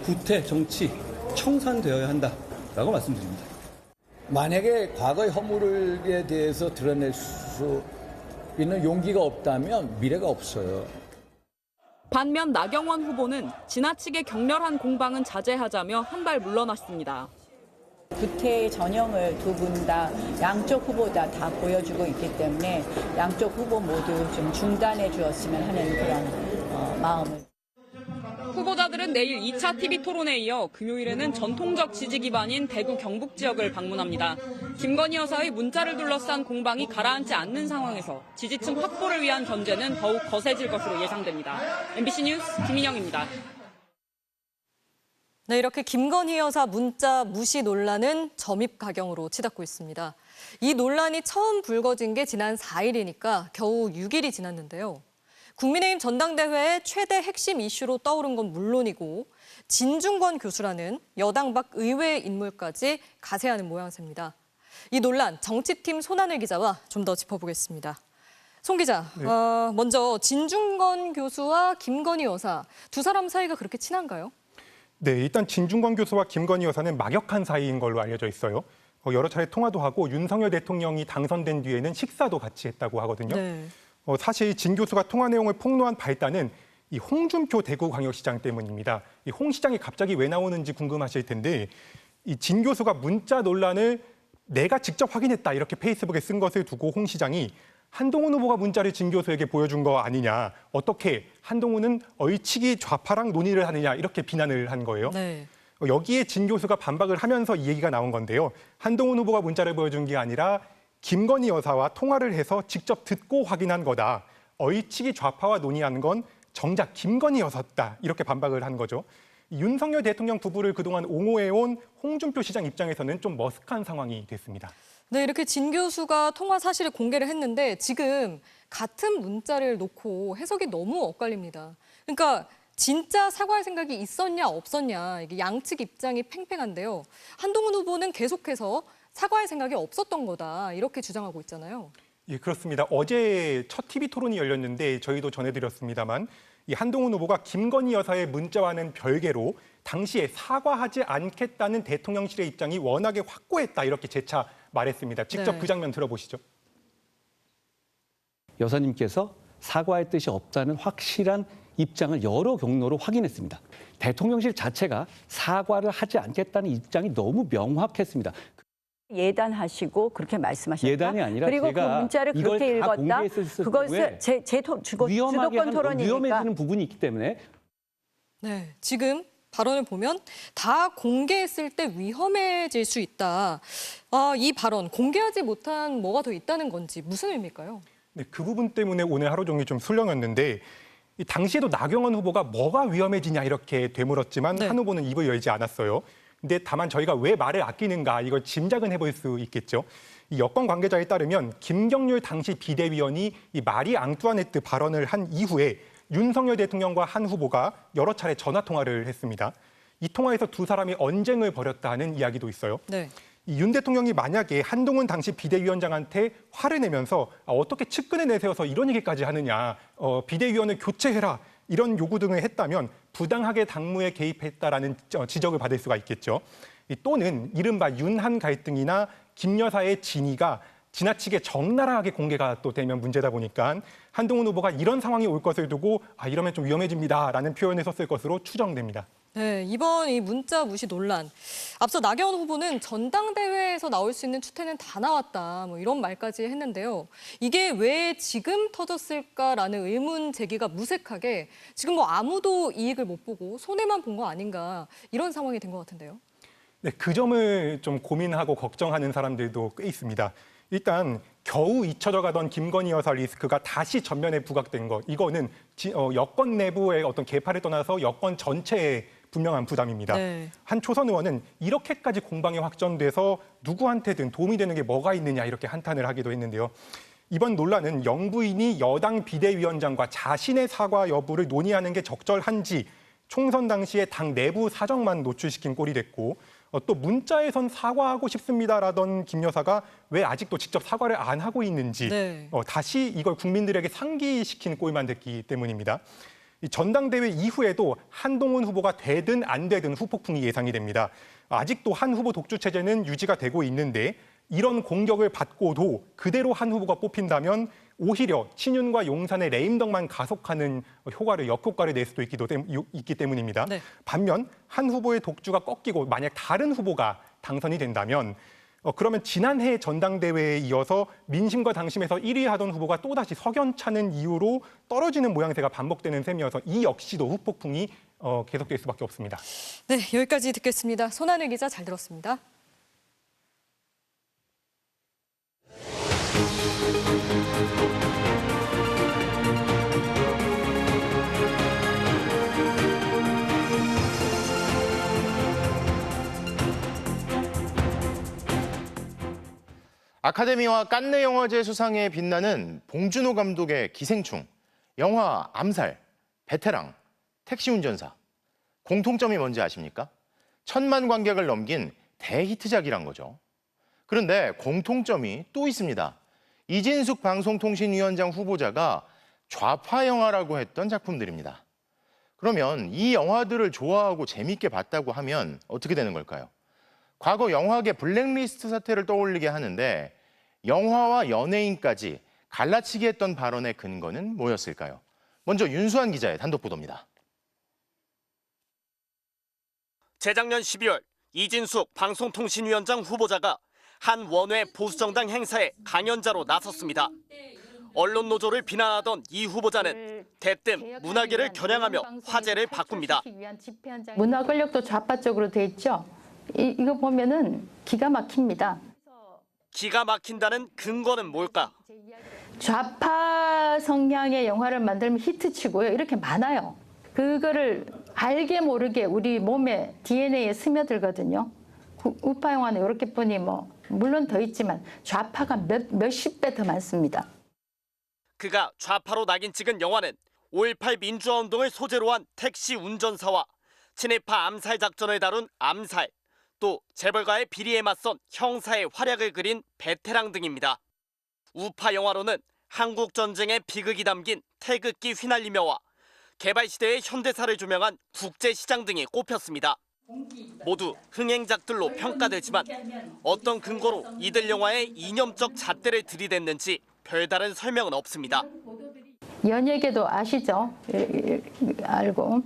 구태 정치 청산되어야 한다라고 말씀드립니다. 만약에 과거의 허물에 대해서 드러낼 수 있는 용기가 없다면 미래가 없어요. 반면 나경원 후보는 지나치게 격렬한 공방은 자제하자며 한 발 물러났습니다. 구태의 전형을 두 분 다 양쪽 후보 다 보여주고 있기 때문에 양쪽 후보 모두 좀 중단해 주었으면 하는 그런 마음을. 후보자들은 내일 2차 TV 토론에 이어 금요일에는 전통적 지지 기반인 대구 경북 지역을 방문합니다. 김건희 여사의 문자를 둘러싼 공방이 가라앉지 않는 상황에서 지지층 확보를 위한 견제는 더욱 거세질 것으로 예상됩니다. MBC 뉴스 김민영입니다. 네, 이렇게 김건희 여사 문자 무시 논란은 점입가경으로 치닫고 있습니다. 이 논란이 처음 불거진 게 지난 4일이니까 겨우 6일이 지났는데요. 국민의힘 전당대회의 최대 핵심 이슈로 떠오른 건 물론이고 진중권 교수라는 여당 밖 의외의 인물까지 가세하는 모양새입니다. 이 논란 정치팀 손하늘 기자와 좀 더 짚어보겠습니다. 송 기자, 네. 먼저 진중권 교수와 김건희 여사 두 사람 사이가 그렇게 친한가요? 네, 일단 진중권 교수와 김건희 여사는 막역한 사이인 걸로 알려져 있어요. 여러 차례 통화도 하고 윤석열 대통령이 당선된 뒤에는 식사도 같이 했다고 하거든요. 네. 사실 진 교수가 통화 내용을 폭로한 발단은 이 홍준표 대구광역시장 때문입니다. 이 홍 시장이 갑자기 왜 나오는지 궁금하실 텐데 이 진 교수가 문자 논란을 내가 직접 확인했다 이렇게 페이스북에 쓴 것을 두고 홍 시장이 한동훈 후보가 문자를 진 교수에게 보여준 거 아니냐. 어떻게 한동훈은 얼치기 좌파랑 논의를 하느냐 이렇게 비난을 한 거예요. 네. 여기에 진 교수가 반박을 하면서 이 얘기가 나온 건데요. 한동훈 후보가 문자를 보여준 게 아니라 김건희 여사와 통화를 해서 직접 듣고 확인한 거다. 얼치기 좌파와 논의하는 건 정작 김건희 여사다. 이렇게 반박을 한 거죠. 윤석열 대통령 부부를 그동안 옹호해온 홍준표 시장 입장에서는 좀 머쓱한 상황이 됐습니다. 네, 이렇게 진 교수가 통화 사실을 공개를 했는데 지금 같은 문자를 놓고 해석이 너무 엇갈립니다. 그러니까 진짜 사과할 생각이 있었냐 없었냐 이게 양측 입장이 팽팽한데요. 한동훈 후보는 계속해서 사과할 생각이 없었던 거다 이렇게 주장하고 있잖아요. 예, 그렇습니다. 어제 첫 TV 토론이 열렸는데 저희도 전해드렸습니다만 이 한동훈 후보가 김건희 여사의 문자와는 별개로 당시에 사과하지 않겠다는 대통령실의 입장이 워낙에 확고했다 이렇게 재차 말했습니다. 직접 네. 그 장면 들어보시죠. 여사님께서 사과할 뜻이 없다는 확실한 입장을 여러 경로로 확인했습니다. 대통령실 자체가 사과를 하지 않겠다는 입장이 너무 명확했습니다. 예단하시고 그렇게 말씀하셨다. 예단이 아니라 그리고 그 제가 문자를 이걸 그렇게 다 읽었다. 공개했을 그것을 제 주도권 토론이니까. 위험해지는 부분이 있기 때문에. 네, 지금 발언을 보면 다 공개했을 때 위험해질 수 있다. 이 발언 공개하지 못한 뭐가 더 있다는 건지 무슨 의미일까요? 네, 그 부분 때문에 오늘 하루 종일 좀 술렁였는데 이 당시에도 나경원 후보가 뭐가 위험해지냐 이렇게 되물었지만 한 후보는 입을 열지 않았어요. 근데 다만 저희가 왜 말을 아끼는가 이걸 짐작은 해볼 수 있겠죠. 이 여권 관계자에 따르면 김경률 당시 비대위원이 이 마리 앙뚜아네트 발언을 한 이후에 윤석열 대통령과 한 후보가 여러 차례 전화 통화를 했습니다. 이 통화에서 두 사람이 언쟁을 벌였다는 이야기도 있어요. 네. 이 윤 대통령이 만약에 한동훈 당시 비대위원장한테 화를 내면서 어떻게 측근을 내세워서 이런 얘기까지 하느냐, 비대위원을 교체해라 이런 요구 등을 했다면 부당하게 당무에 개입했다라는 지적을 받을 수가 있겠죠. 또는 이른바 윤한 갈등이나 김 여사의 진위가 지나치게 적나라하게 공개가 또 되면 문제다 보니까 한동훈 후보가 이런 상황이 올 것을 두고 이러면 좀 위험해집니다라는 표현을 썼을 것으로 추정됩니다. 네, 이번 이 문자 무시 논란. 앞서 나경원 후보는 전당대회에서 나올 수 있는 추태는 다 나왔다. 뭐 이런 말까지 했는데요. 이게 왜 지금 터졌을까라는 의문 제기가 무색하게 지금 뭐 아무도 이익을 못 보고 손해만 본 거 아닌가 이런 상황이 된 것 같은데요. 네, 그 점을 좀 고민하고 걱정하는 사람들도 꽤 있습니다. 일단 겨우 잊혀져 가던 김건희 여사 리스크가 다시 전면에 부각된 것. 이거는 여권 내부의 어떤 개파를 떠나서 여권 전체의 분명한 부담입니다. 네. 한 초선 의원은 이렇게까지 공방이 확전돼서 누구한테든 도움이 되는 게 뭐가 있느냐 이렇게 한탄을 하기도 했는데요. 이번 논란은 영부인이 여당 비대위원장과 자신의 사과 여부를 논의하는 게 적절한지 총선 당시에 당 내부 사정만 노출시킨 꼴이 됐고 또 문자에선 사과하고 싶습니다라던 김 여사가 왜 아직도 직접 사과를 안 하고 있는지 다시 이걸 국민들에게 상기시킨 꼴만 됐기 때문입니다. 이 전당대회 이후에도 한동훈 후보가 되든 안 되든 후폭풍이 예상이 됩니다. 아직도 한 후보 독주 체제는 유지가 되고 있는데 이런 공격을 받고도 그대로 한 후보가 뽑힌다면 오히려 친윤과 용산의 레임덕만 가속하는 역효과를 낼 수도 있기 때문입니다. 네. 반면 한 후보의 독주가 꺾이고 만약 다른 후보가 당선이 된다면 그러면 지난해 전당대회에 이어서 민심과 당심에서 1위 하던 후보가 또다시 석연찮은 이유로 떨어지는 모양새가 반복되는 셈이어서 이 역시도 후폭풍이 계속될 수밖에 없습니다. 네, 여기까지 듣겠습니다. 손하늘 기자 잘 들었습니다. 아카데미와 깐느 영화제 수상에 빛나는 봉준호 감독의 기생충, 영화 암살, 베테랑, 택시운전사. 공통점이 뭔지 아십니까? 1,000만 관객을 넘긴 대히트작이란 거죠. 그런데 공통점이 또 있습니다. 이진숙 방송통신위원장 후보자가 좌파 영화라고 했던 작품들입니다. 그러면 이 영화들을 좋아하고 재밌게 봤다고 하면 어떻게 되는 걸까요? 과거 영화계 블랙리스트 사태를 떠올리게 하는데 영화와 연예인까지 갈라치기 했던 발언의 근거는 뭐였을까요? 먼저 윤수환 기자의 단독 보도입니다. 재작년 12월 이진숙 방송통신위원장 후보자가 한 원외 보수정당 행사에 강연자로 나섰습니다. 언론 노조를 비난하던 이 후보자는 대뜸 문화계를 겨냥하며 화제를 바꿉니다. 문화 권력도 좌파 쪽으로 돼 있죠. 이거 보면은 기가 막힙니다. 기가 막힌다는 근거는 뭘까? 좌파 성향의 영화를 만들면 히트치고요. 이렇게 많아요. 그거를 알게 모르게 우리 몸에 DNA에 스며들거든요. 우파 영화는 이렇게 뿐이 물론 더 있지만 좌파가 몇십 배 더 많습니다. 그가 좌파로 낙인 찍은 영화는 5.18 민주화 운동을 소재로 한 택시 운전사와 친일파 암살 작전을 다룬 암살, 또 재벌가의 비리에 맞선 형사의 활약을 그린 베테랑 등입니다. 우파 영화로는 한국 전쟁의 비극이 담긴 태극기 휘날리며와 개발 시대의 현대사를 조명한 국제시장 등이 꼽혔습니다. 모두 흥행작들로 평가되지만 어떤 근거로 이들 영화의 이념적 잣대를 들이댔는지 별다른 설명은 없습니다. 연예계도 아시죠? 알고.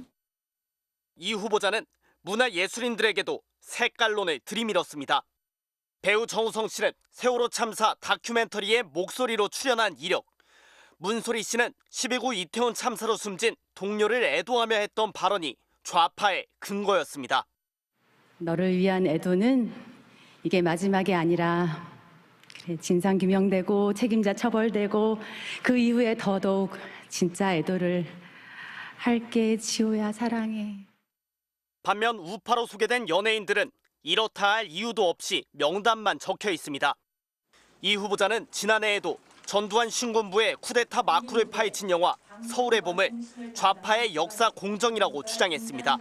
이 후보자는 문화예술인들에게도 색깔론을 들이밀었습니다. 배우 정우성 씨는 세월호 참사 다큐멘터리에 목소리로 출연한 이력, 문소리 씨는 12구 이태원 참사로 숨진 동료를 애도하며 했던 발언이 좌파의 근거였습니다. 너를 위한 애도는 이게 마지막이 아니라 진상규명되고 책임자 처벌되고 그 이후에 더더욱 진짜 애도를 할게. 지호야 사랑해. 반면 우파로 소개된 연예인들은 이렇다 할 이유도 없이 명단만 적혀 있습니다. 이 후보자는 지난해에도 전두환 신군부의 쿠데타 마쿠를 파헤친 영화 서울의 봄을 좌파의 역사 공정이라고 주장했습니다.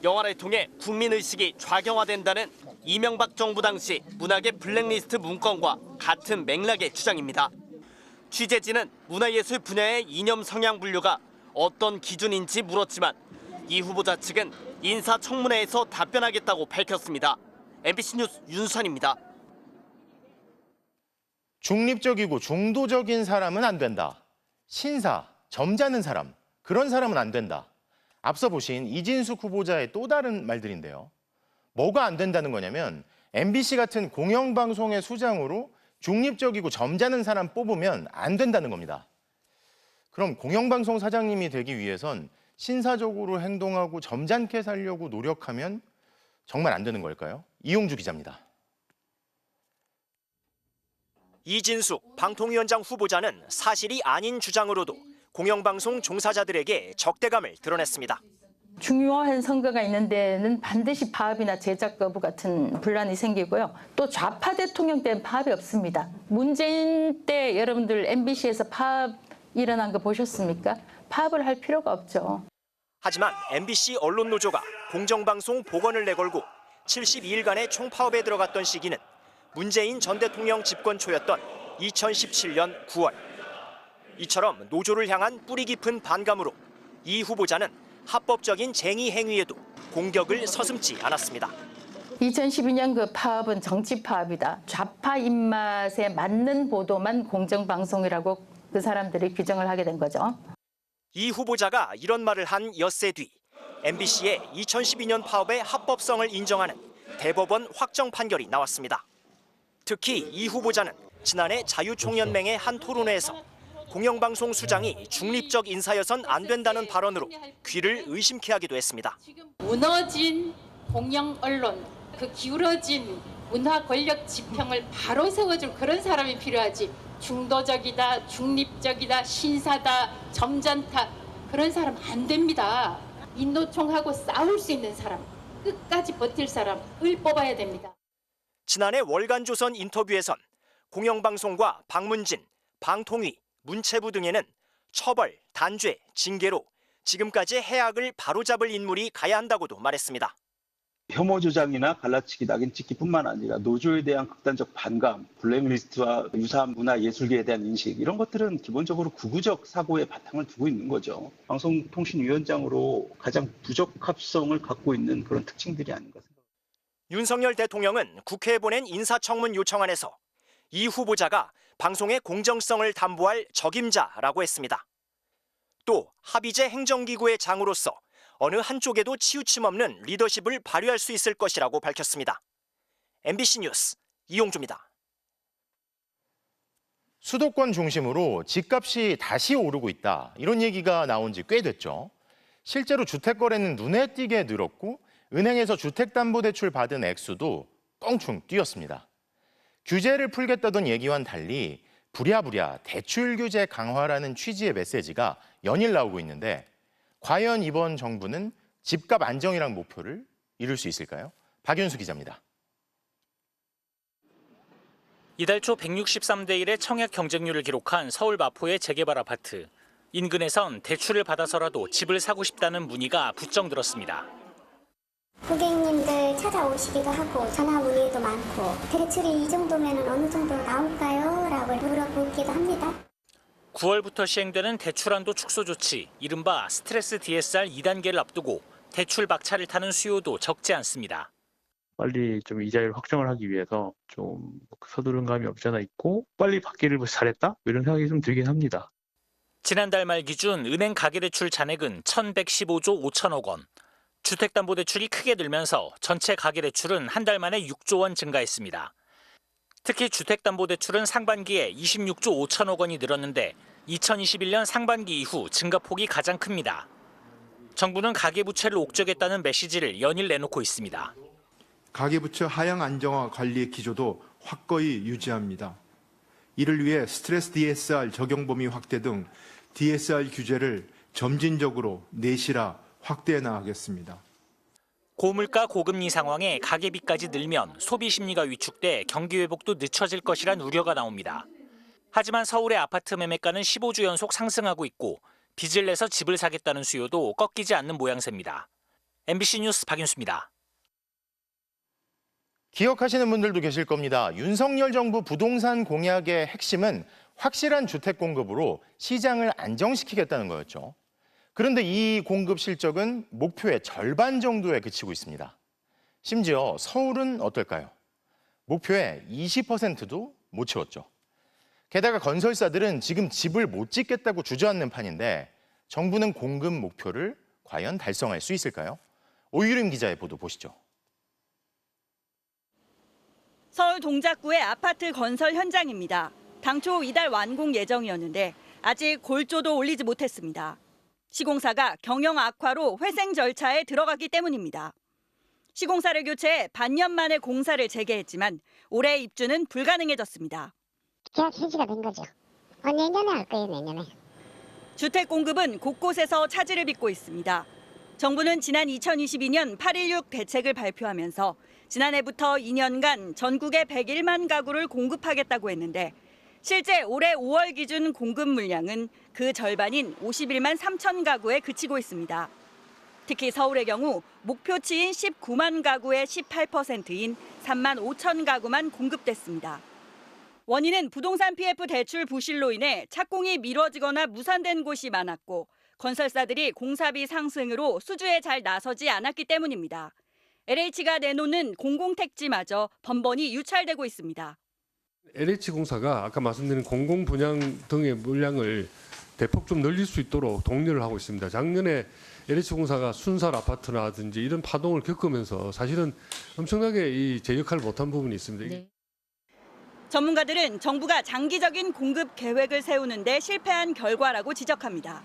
영화를 통해 국민의식이 좌경화된다는 이명박 정부 당시 문학의 블랙리스트 문건과 같은 맥락의 주장입니다. 취재진은 문화예술 분야의 이념 성향 분류가 어떤 기준인지 물었지만 이 후보자 측은 인사청문회에서 답변하겠다고 밝혔습니다. MBC 뉴스 윤수환입니다. 중립적이고 중도적인 사람은 안 된다. 신사, 점잖은 사람, 그런 사람은 안 된다. 앞서 보신 이진숙 후보자의 또 다른 말들인데요. 뭐가 안 된다는 거냐면 MBC 같은 공영방송의 수장으로 중립적이고 점잖은 사람 뽑으면 안 된다는 겁니다. 그럼 공영방송 사장님이 되기 위해선 신사적으로 행동하고 점잖게 살려고 노력하면 정말 안 되는 걸까요? 이용주 기자입니다. 이진숙 방통위원장 후보자는 사실이 아닌 주장으로도 공영방송 종사자들에게 적대감을 드러냈습니다. 중요한 선거가 있는 데는 반드시 파업이나 제작 거부 같은 분란이 생기고요. 또 좌파 대통령 때는 파업이 없습니다. 문재인 때 여러분들 MBC에서 파업 일어난 거 보셨습니까? 파업을 할 필요가 없죠. 하지만 MBC 언론노조가 공정방송 복원을 내걸고 72일간의 총파업에 들어갔던 시기는 문재인 전 대통령 집권 초였던 2017년 9월. 이처럼 노조를 향한 뿌리 깊은 반감으로 이 후보자는 합법적인 쟁의 행위에도 공격을 서슴지 않았습니다. 2012년 그 파업은 정치 파업이다. 좌파 입맛에 맞는 보도만 공정방송이라고 그 사람들이 규정을 하게 된 거죠. 이 후보자가 이런 말을 한 엿새 뒤 MBC의 2012년 파업의 합법성을 인정하는 대법원 확정 판결이 나왔습니다. 특히 이 후보자는 지난해 자유총연맹의 한 토론회에서 공영방송 수장이 중립적 인사여선 안 된다는 발언으로 귀를 의심케 하기도 했습니다. 무너진 공영 언론, 그 기울어진 문화 권력 지평을 바로 세워줄 그런 사람이 필요하지. 중도적이다, 중립적이다, 신사다, 점잖다 그런 사람 안 됩니다. 인노총하고 싸울 수 있는 사람, 끝까지 버틸 사람을 뽑아야 됩니다. 지난해 월간조선 인터뷰에선 공영방송과 박문진, 방통위, 문체부 등에는 처벌, 단죄, 징계로 지금까지 해악을 바로잡을 인물이 가야 한다고도 말했습니다. 혐오 조장이나 갈라치기, 낙인 찍기뿐만 아니라 노조에 대한 극단적 반감, 블랙리스트와 유사한 문화 예술계에 대한 인식 이런 것들은 기본적으로 구구적 사고의 바탕을 두고 있는 거죠. 방송통신위원장으로 가장 부적합성을 갖고 있는 그런 특징들이 아닌가 생각합니다. 윤석열 대통령은 국회에 보낸 인사청문 요청안에서 이 후보자가 방송의 공정성을 담보할 적임자라고 했습니다. 또 합의제 행정기구의 장으로서 어느 한쪽에도 치우침 없는 리더십을 발휘할 수 있을 것이라고 밝혔습니다. MBC 뉴스 이용주입니다. 수도권 중심으로 집값이 다시 오르고 있다. 이런 얘기가 나온 지 꽤 됐죠. 실제로 주택 거래는 눈에 띄게 늘었고 은행에서 주택담보대출 받은 액수도 껑충 뛰었습니다. 규제를 풀겠다던 얘기와는 달리 부랴부랴 대출 규제 강화라는 취지의 메시지가 연일 나오고 있는데 과연 이번 정부는 집값 안정이란 목표를 이룰 수 있을까요? 박윤수 기자입니다. 이달 초 163대 1의 청약 경쟁률을 기록한 서울 마포의 재개발 아파트. 인근에선 대출을 받아서라도 집을 사고 싶다는 문의가 부쩍 늘었습니다. 고객님들 찾아오시기도 하고 전화 문의도 많고 대출이 이 정도면 어느 정도 나올까요? 라고 물어보기도 합니다. 9월부터 시행되는 대출한도 축소 조치, 이른바 스트레스 DSR 2단계를 앞두고 대출 박차를 타는 수요도 적지 않습니다. 빨리 좀 이자율 확정을 하기 위해서 좀 서두른 감이 없지 않아 있고 빨리 받기를 잘했다? 이런 생각이 좀 들긴 합니다. 지난달 말 기준 은행 가계대출 잔액은 1,115조 5천억 원. 주택담보대출이 크게 늘면서 전체 가계대출은 한 달 만에 6조 원 증가했습니다. 특히 주택담보대출은 상반기에 26조 5천억 원이 늘었는데 2021년 상반기 이후 증가폭이 가장 큽니다. 정부는 가계부채를 옥죄겠다는 메시지를 연일 내놓고 있습니다. 가계부채 하향 안정화 관리의 기조도 확고히 유지합니다. 이를 위해 스트레스 DSR 적용 범위 확대 등 DSR 규제를 점진적으로 내실화 확대해 나가겠습니다. 고물가 고금리 상황에 가계비까지 늘면 소비 심리가 위축돼 경기 회복도 늦춰질 것이란 우려가 나옵니다. 하지만 서울의 아파트 매매가는 15주 연속 상승하고 있고 빚을 내서 집을 사겠다는 수요도 꺾이지 않는 모양새입니다. MBC 뉴스 박윤수입니다. 기억하시는 분들도 계실 겁니다. 윤석열 정부 부동산 공약의 핵심은 확실한 주택 공급으로 시장을 안정시키겠다는 거였죠. 그런데 이 공급 실적은 목표의 절반 정도에 그치고 있습니다. 심지어 서울은 어떨까요? 목표의 20%도 못 채웠죠. 게다가 건설사들은 지금 집을 못 짓겠다고 주저앉는 판인데 정부는 공급 목표를 과연 달성할 수 있을까요? 오유림 기자의 보도 보시죠. 서울 동작구의 아파트 건설 현장입니다. 당초 이달 완공 예정이었는데 아직 골조도 올리지 못했습니다. 시공사가 경영 악화로 회생 절차에 들어갔기 때문입니다. 시공사를 교체해 반년 만에 공사를 재개했지만 올해 입주는 불가능해졌습니다. 계약 해지가 된 거죠. 내년에 할 거예요, 내년에. 주택 공급은 곳곳에서 차질을 빚고 있습니다. 정부는 지난 2022년 8.16 대책을 발표하면서 지난해부터 2년간 전국에 101만 가구를 공급하겠다고 했는데 실제 올해 5월 기준 공급 물량은 그 절반인 51만 3천 가구에 그치고 있습니다. 특히 서울의 경우 목표치인 19만 가구의 18%인 3만 5천 가구만 공급됐습니다. 원인은 부동산 PF 대출 부실로 인해 착공이 미뤄지거나 무산된 곳이 많았고 건설사들이 공사비 상승으로 수주에 잘 나서지 않았기 때문입니다. LH가 내놓는 공공택지마저 번번이 유찰되고 있습니다. LH공사가 아까 말씀드린 공공분양 등의 물량을 대폭 좀 늘릴 수 있도록 독려를 하고 있습니다. 작년에 LH공사가 순살 아파트라든지 이런 파동을 겪으면서 사실은 엄청나게 제 역할을 못한 부분이 있습니다. 네. 전문가들은 정부가 장기적인 공급 계획을 세우는 데 실패한 결과라고 지적합니다.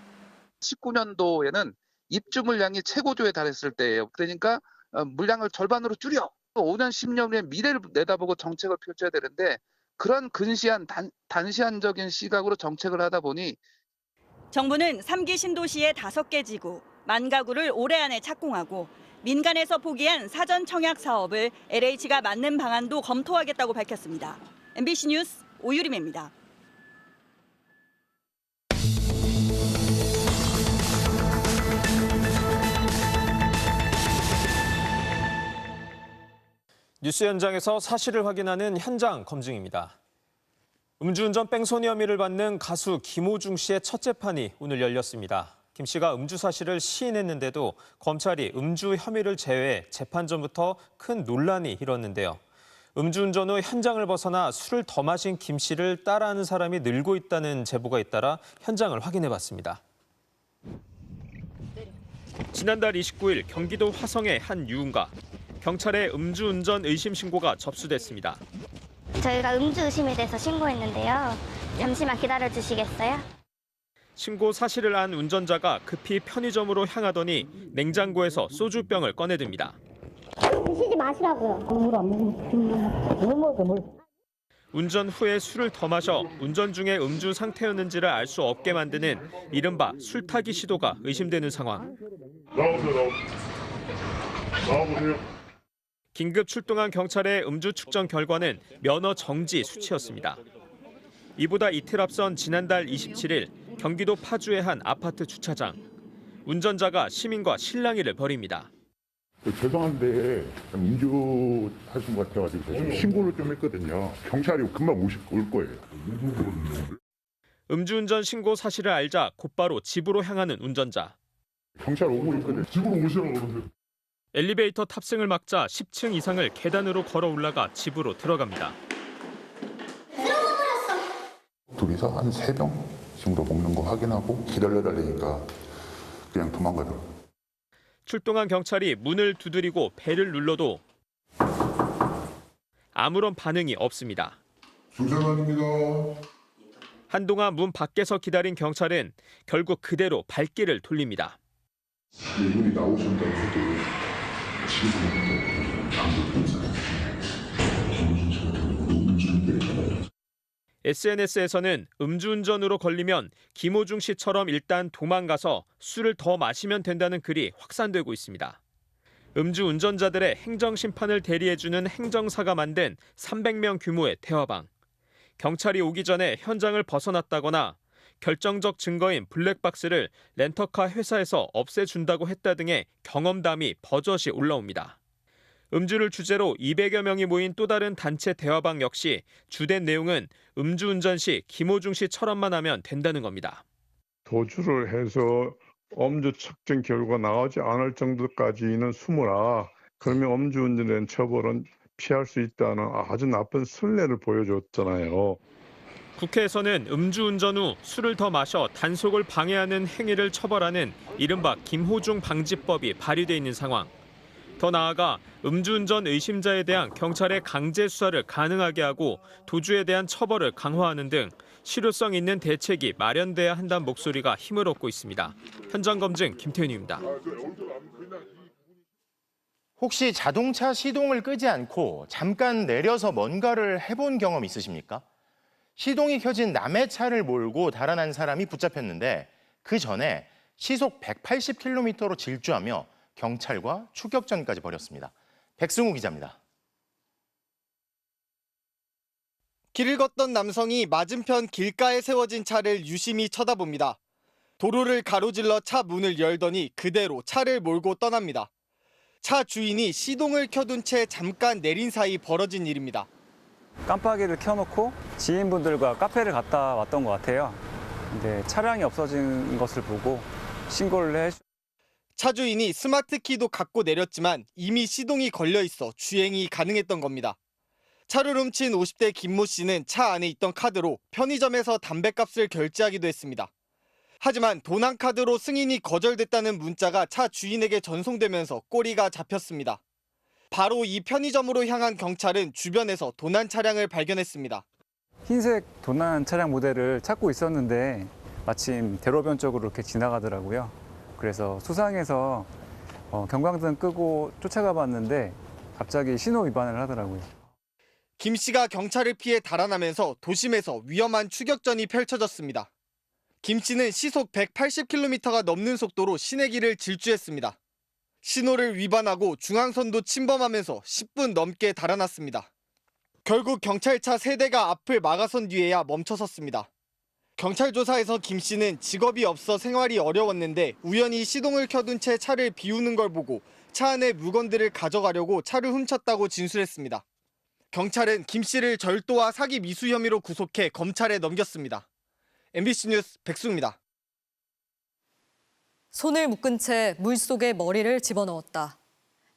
19년도에는 입주 물량이 최고조에 달했을 때예요. 그러니까 물량을 절반으로 줄여 5년, 10년 후의 미래를 내다보고 정책을 펼쳐야 되는데 그런 근시한 단시한적인 시각으로 정책을 하다 보니 정부는 3기 신도시의 5개 지구, 10,000 가구를 올해 안에 착공하고 민간에서 포기한 사전 청약 사업을 LH가 맞는 방안도 검토하겠다고 밝혔습니다. MBC 뉴스 오유림입니다. 뉴스 현장에서 사실을 확인하는 현장 검증입니다. 음주운전 뺑소니 혐의를 받는 가수 김호중 씨의 첫 재판이 오늘 열렸습니다. 김 씨가 음주 사실을 시인했는데도 검찰이 음주 혐의를 제외해 재판 전부터 큰 논란이 일었는데요. 음주운전 후 현장을 벗어나 술을 더 마신 김 씨를 따라하는 사람이 늘고 있다는 제보가 잇따라 현장을 확인해봤습니다. 지난달 29일 경기도 화성의 한 유흥가. 경찰에 음주운전 의심 신고가 접수됐습니다. 저희가 음주 의심에 대해서 신고했는데요. 잠시만 기다려 주시겠어요? 신고 사실을 안 운전자가 급히 편의점으로 향하더니 냉장고에서 소주병을 꺼내듭니다. 드시지 마시라고요. 물 먹어, 물. 운전 후에 술을 더 마셔 운전 중에 음주 상태였는지를 알 수 없게 만드는 이른바 술타기 시도가 의심되는 상황. 나와보세요. 긴급 출동한 경찰의 음주 측정 결과는 면허 정지 수치였습니다. 이보다 이틀 앞선 지난달 27일 경기도 파주의 한 아파트 주차장. 운전자가 시민과 실랑이를 벌입니다. 죄송한데 음주하신 것 같아가지고 제가 신고를 좀 했거든요. 경찰이 금방 올 거예요. 음주운전 신고 사실을 알자 곧바로 집으로 향하는 운전자. 경찰 오고 있거든요. 집으로 오시라고 그러세요. 엘리베이터 탑승을 막자 10층 이상을 계단으로 걸어 올라가 집으로 들어갑니다. 둘이서 한 3병 정도 먹는 거 확인하고 기다려달라니까 그냥 도망가더라고요. 출동한 경찰이 문을 두드리고 벨을 눌러도 아무런 반응이 없습니다. 조사관입니다. 한동안 문 밖에서 기다린 경찰은 결국 그대로 발길을 돌립니다. 이분이 나오신다고 해도 SNS에서는 음주운전으로 걸리면 김호중 씨처럼 일단 도망가서 술을 더 마시면 된다는 글이 확산되고 있습니다. 음주운전자들의 행정심판을 대리해주는 행정사가 만든 300명 규모의 대화방. 경찰이 오기 전에 현장을 벗어났다거나 결정적 증거인 블랙박스를 렌터카 회사에서 없애준다고 했다 등의 경험담이 버젓이 올라옵니다. 음주를 주제로 200여 명이 모인 또 다른 단체 대화방 역시 주된 내용은 음주운전 시 김호중 씨처럼만 하면 된다는 겁니다. 도주를 해서 음주 측정 결과 나오지 않을 정도까지는 숨어라. 그러면 음주운전에 대한 처벌은 피할 수 있다는 아주 나쁜 선례를 보여줬잖아요. 국회에서는 음주운전 후 술을 더 마셔 단속을 방해하는 행위를 처벌하는 이른바 김호중 방지법이 발의돼 있는 상황. 더 나아가 음주운전 의심자에 대한 경찰의 강제 수사를 가능하게 하고 도주에 대한 처벌을 강화하는 등 실효성 있는 대책이 마련돼야 한다는 목소리가 힘을 얻고 있습니다. 현장 검증 김태윤입니다. 혹시 자동차 시동을 끄지 않고 잠깐 내려서 뭔가를 해본 경험 있으십니까? 시동이 켜진 남의 차를 몰고 달아난 사람이 붙잡혔는데 그 전에 시속 180km로 질주하며 경찰과 추격전까지 벌였습니다. 백승우 기자입니다. 길을 걷던 남성이 맞은편 길가에 세워진 차를 유심히 쳐다봅니다. 도로를 가로질러 차 문을 열더니 그대로 차를 몰고 떠납니다. 차 주인이 시동을 켜둔 채 잠깐 내린 사이 벌어진 일입니다. 깜빡이를 켜놓고 지인분들과 카페를 갔다 왔던 것 같아요. 근데 차량이 없어진 것을 보고 신고를 해. 차 주인이 스마트 키도 갖고 내렸지만 이미 시동이 걸려 있어 주행이 가능했던 겁니다. 차를 훔친 50대 김모 씨는 차 안에 있던 카드로 편의점에서 담배값을 결제하기도 했습니다. 하지만 도난카드로 승인이 거절됐다는 문자가 차 주인에게 전송되면서 꼬리가 잡혔습니다. 바로 이 편의점으로 향한 경찰은 주변에서 도난 차량을 발견했습니다. 흰색 도난 차량 모델을 찾고 있었는데 마침 대로변 쪽으로 이렇게 지나가더라고요. 그래서 수상해서 경광등 끄고 쫓아가 봤는데 갑자기 신호 위반을 하더라고요. 김 씨가 경찰을 피해 달아나면서 도심에서 위험한 추격전이 펼쳐졌습니다. 김 씨는 시속 180km가 넘는 속도로 시내길을 질주했습니다. 신호를 위반하고 중앙선도 침범하면서 10분 넘게 달아났습니다. 결국 경찰차 3대가 앞을 막아선 뒤에야 멈춰섰습니다. 경찰 조사에서 김 씨는 직업이 없어 생활이 어려웠는데 우연히 시동을 켜둔 채 차를 비우는 걸 보고 차 안에 물건들을 가져가려고 차를 훔쳤다고 진술했습니다. 경찰은 김 씨를 절도와 사기 미수 혐의로 구속해 검찰에 넘겼습니다. MBC 뉴스 백수입니다. 손을 묶은 채 물속에 머리를 집어넣었다.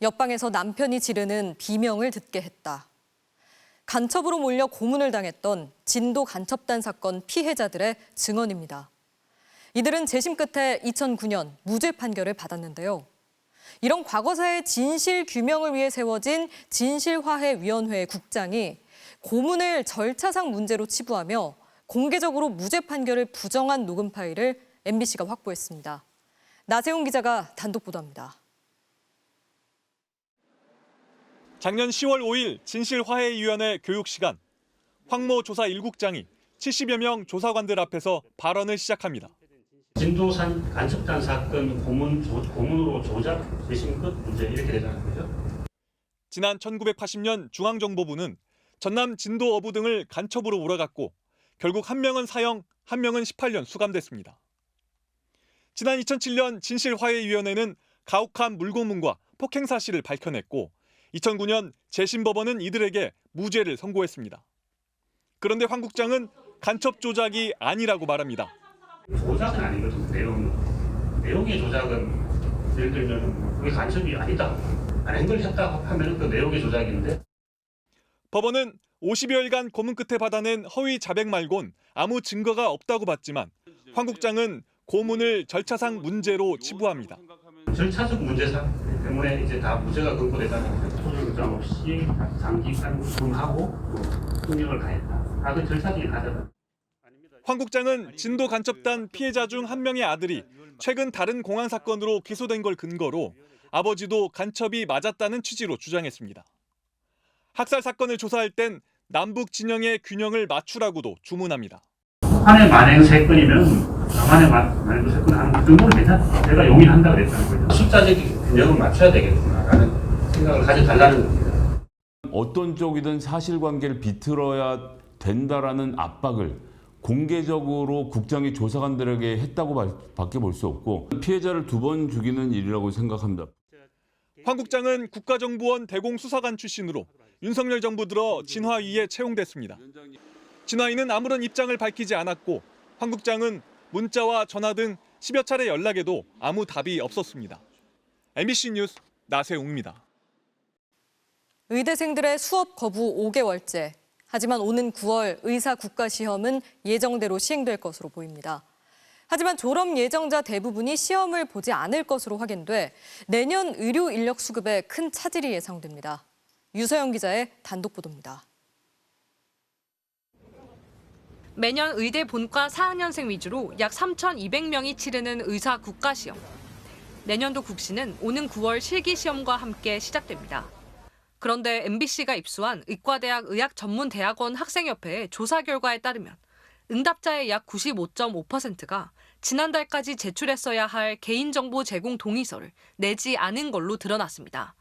옆방에서 남편이 지르는 비명을 듣게 했다. 간첩으로 몰려 고문을 당했던 진도 간첩단 사건 피해자들의 증언입니다. 이들은 재심 끝에 2009년 무죄 판결을 받았는데요. 이런 과거사의 진실 규명을 위해 세워진 진실화해위원회 국장이 고문을 절차상 문제로 치부하며 공개적으로 무죄 판결을 부정한 녹음 파일을 MBC가 확보했습니다. 나세훈 기자가 단독 보도합니다. 작년 10월 5일 진실화해위원회 교육 시간, 황모 조사 1국장이 70여 명 조사관들 앞에서 발언을 시작합니다. 진도산 간첩단 사건 고문으로 조작, 재심 끝 문제 이렇게 되잖아요, 그죠? 지난 1980년 중앙정보부는 전남 진도 어부 등을 간첩으로 몰아갔고 결국 한 명은 사형, 한 명은 18년 수감됐습니다. 지난 2007년 진실화해위원회는 가혹한 물고문과 폭행 사실을 밝혀냈고 2009년 재심법원은 이들에게 무죄를 선고했습니다. 그런데 황 국장은 간첩 조작이 아니라고 말합니다. 조작은 아니거든요. 내용의 조작은 예를 들면 그게 간첩이 아니다. 아닌 걸 했다고 하면 그 내용의 조작인데. 법원은 50여일간 고문 끝에 받아낸 허위 자백 말곤 아무 증거가 없다고 봤지만 황 국장은 고문을 절차상 문제로 치부합니다. 절차적 문제상 때문에 이제 다 무죄가 선고되잖아요. 소주장 없이 장기간 고문하고 폭력을 가했다. 그 절차적인 가잖아요. 황 국장은 진도 간첩단 피해자 중 한 명의 아들이 최근 다른 공안 사건으로 기소된 걸 근거로 아버지도 간첩이 맞았다는 취지로 주장했습니다. 학살 사건을 조사할 땐 남북 진영의 균형을 맞추라고도 주문합니다. 북한의 만행 3건이면 남한의 만행 3건 하는 그 정도는 괜찮다. 내가 용인한다 그랬다는 거죠. 숫자적인 균형을 맞춰야 되겠구나라는 생각을 가져달라는 겁니다. 어떤 쪽이든 사실관계를 비틀어야 된다라는 압박을 공개적으로 국장이 조사관들에게 했다고 밖에 볼 수 없고 피해자를 2번 죽이는 일이라고 생각합니다. 황 국장은 국가정보원 대공수사관 출신으로 윤석열 정부 들어 진화위에 채용됐습니다. 진화위는 아무런 입장을 밝히지 않았고 황 국장은 문자와 전화 등 10여 차례 연락에도 아무 답이 없었습니다. MBC 뉴스 나세웅입니다. 의대생들의 수업 거부 5개월째. 하지만 오는 9월 의사 국가시험은 예정대로 시행될 것으로 보입니다. 하지만 졸업 예정자 대부분이 시험을 보지 않을 것으로 확인돼 내년 의료 인력 수급에 큰 차질이 예상됩니다. 유서영 기자의 단독 보도입니다. 매년 의대 본과 4학년생 위주로 약 3,200명이 치르는 의사 국가시험. 내년도 국시는 오는 9월 실기시험과 함께 시작됩니다. 그런데 MBC가 입수한 의과대학 의학전문대학원 학생협회의 조사 결과에 따르면 응답자의 약 95.5%가 지난달까지 제출했어야 할 개인정보 제공 동의서를 내지 않은 걸로 드러났습니다.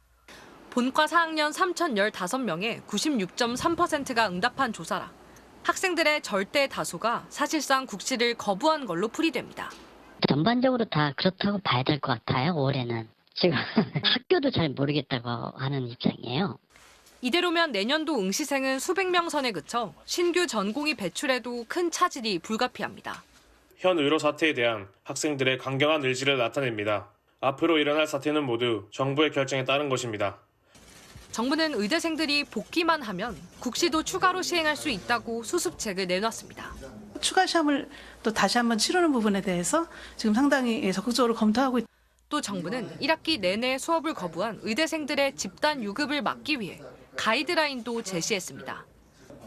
본과 4학년 3,015명의 96.3%가 응답한 조사라 학생들의 절대 다수가 사실상 국시를 거부한 걸로 풀이됩니다. 전반적으로 다 그렇다고 봐야 될 것 같아요, 올해는. 지금 학교도 잘 모르겠다고 하는 입장이에요. 이대로면 내년도 응시생은 수백 명 선에 그쳐 신규 전공이 배출해도 큰 차질이 불가피합니다. 현 의료 사태에 대한 학생들의 강경한 의지를 나타냅니다. 앞으로 일어날 사태는 모두 정부의 결정에 따른 것입니다. 정부는 의대생들이 복귀만 하면 국시도 추가로 시행할 수 있다고 수습책을 내놨습니다. 추가 시험을 또 다시 한번 치르는 부분에 대해서 지금 상당히 적극적으로 검토하고 있습니다. 또 정부는 1학기 내내 수업을 거부한 의대생들의 집단 유급을 막기 위해 가이드라인도 제시했습니다.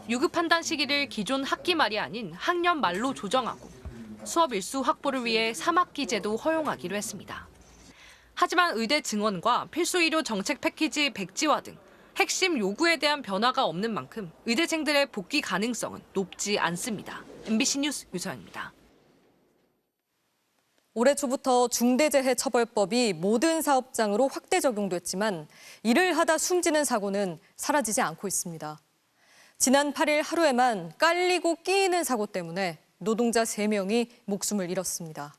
유급 판단 시기를 기존 학기 말이 아닌 학년 말로 조정하고 수업 일수 확보를 위해 3학기제도 허용하기로 했습니다. 하지만 의대 증원과 필수 의료 정책 패키지 백지화 등 핵심 요구에 대한 변화가 없는 만큼 의대생들의 복귀 가능성은 높지 않습니다. MBC 뉴스 유서영입니다. 올해 초부터 중대재해처벌법이 모든 사업장으로 확대 적용됐지만 일을 하다 숨지는 사고는 사라지지 않고 있습니다. 지난 8일 하루에만 깔리고 끼이는 사고 때문에 노동자 3명이 목숨을 잃었습니다.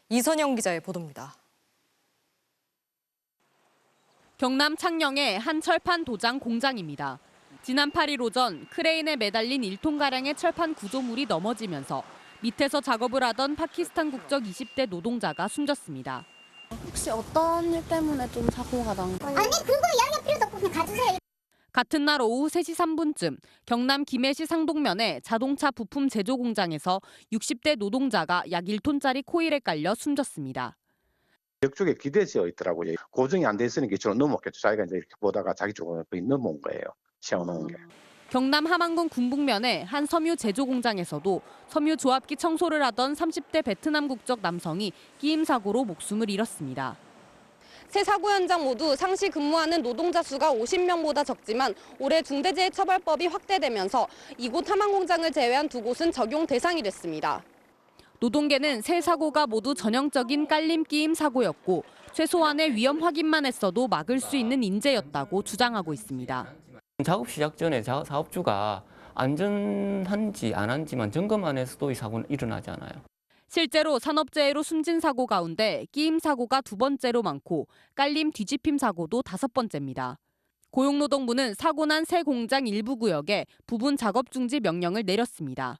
이선영 기자의 보도입니다. 경남 창녕의 한 철판 도장 공장입니다. 지난 8일 오전 크레인에 매달린 1톤가량의 철판 구조물이 넘어지면서 밑에서 작업을 하던 파키스탄 국적 20대 노동자가 숨졌습니다. 혹시 어떤 일 때문에 좀 사고가 난 거예요? 아니 그거 이야기할 필요도 없고 그냥 가주세요. 같은 날 오후 3시 3분쯤 경남 김해시 상동면의 자동차 부품 제조 공장에서 60대 노동자가 약 1톤짜리 코일에 깔려 숨졌습니다. 역쪽에 기대져 있더라고요. 고정이 안 돼 있으니까 이쪽으로 넘어왔겠죠. 자기가 이제 이렇게 보다가 자기 쪽으로 넘어온 거예요. 세워놓은 게. 경남 함안군 군북면의 한 섬유 제조 공장에서도 섬유 조합기 청소를 하던 30대 베트남 국적 남성이 끼임 사고로 목숨을 잃었습니다. 세 사고 현장 모두 상시 근무하는 노동자 수가 50명보다 적지만 올해 중대재해처벌법이 확대되면서 이곳 함안공장을 제외한 두 곳은 적용 대상이 됐습니다. 노동계는 세 사고가 모두 전형적인 깔림 끼임 사고였고 최소한의 위험 확인만 했어도 막을 수 있는 인재였다고 주장하고 있습니다. 작업 시작 전에 사업주가 안전한지 안 한지만 점검 안 해서도 이 사고는 일어나지 않아요. 실제로 산업재해로 숨진 사고 가운데 끼임 사고가 2번째로 많고 깔림 뒤집힘 사고도 5번째입니다. 고용노동부는 사고 난 새 공장 일부 구역에 부분 작업 중지 명령을 내렸습니다.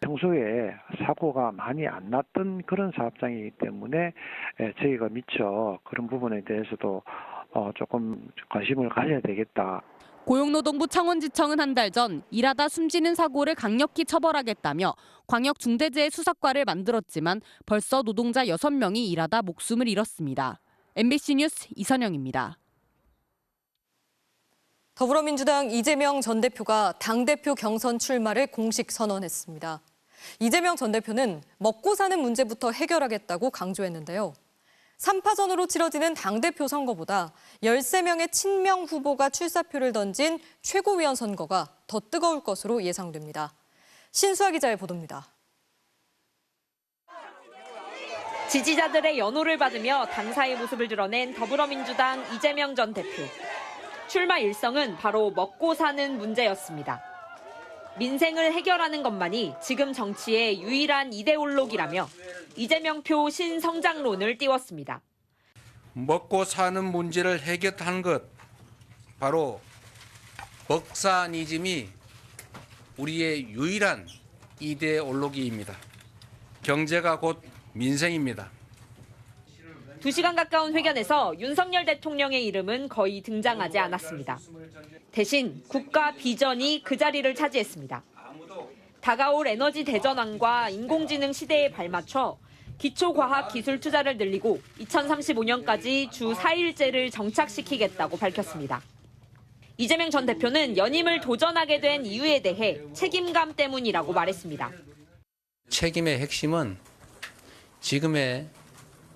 평소에 사고가 많이 안 났던 그런 사업장이기 때문에 저희가 미처 그런 부분에 대해서도 조금 관심을 가져야 되겠다. 고용노동부 창원지청은 한 달 전 일하다 숨지는 사고를 강력히 처벌하겠다며 광역중대재해 수사과를 만들었지만 벌써 노동자 6명이 일하다 목숨을 잃었습니다. MBC 뉴스 이선영입니다. 더불어민주당 이재명 전 대표가 당대표 경선 출마를 공식 선언했습니다. 이재명 전 대표는 먹고 사는 문제부터 해결하겠다고 강조했는데요. 3파전으로 치러지는 당대표 선거보다 13명의 친명 후보가 출사표를 던진 최고위원 선거가 더 뜨거울 것으로 예상됩니다. 신수아 기자의 보도입니다. 지지자들의 연호를 받으며 당사의 모습을 드러낸 더불어민주당 이재명 전 대표. 출마 일성은 바로 먹고 사는 문제였습니다. 민생을 해결하는 것만이 지금 정치의 유일한 이데올로기라며 이재명표 신성장론을 띄웠습니다. 먹고 사는 문제를 해결하는 것, 바로 먹사니즘이 우리의 유일한 이데올로기입니다. 경제가 곧 민생입니다. 2시간 가까운 회견에서 윤석열 대통령의 이름은 거의 등장하지 않았습니다. 대신 국가 비전이 그 자리를 차지했습니다. 다가올 에너지 대전환과 인공지능 시대에 발맞춰 기초과학기술 투자를 늘리고 2035년까지 주 4일제를 정착시키겠다고 밝혔습니다. 이재명 전 대표는 연임을 도전하게 된 이유에 대해 책임감 때문이라고 말했습니다. 책임의 핵심은 지금의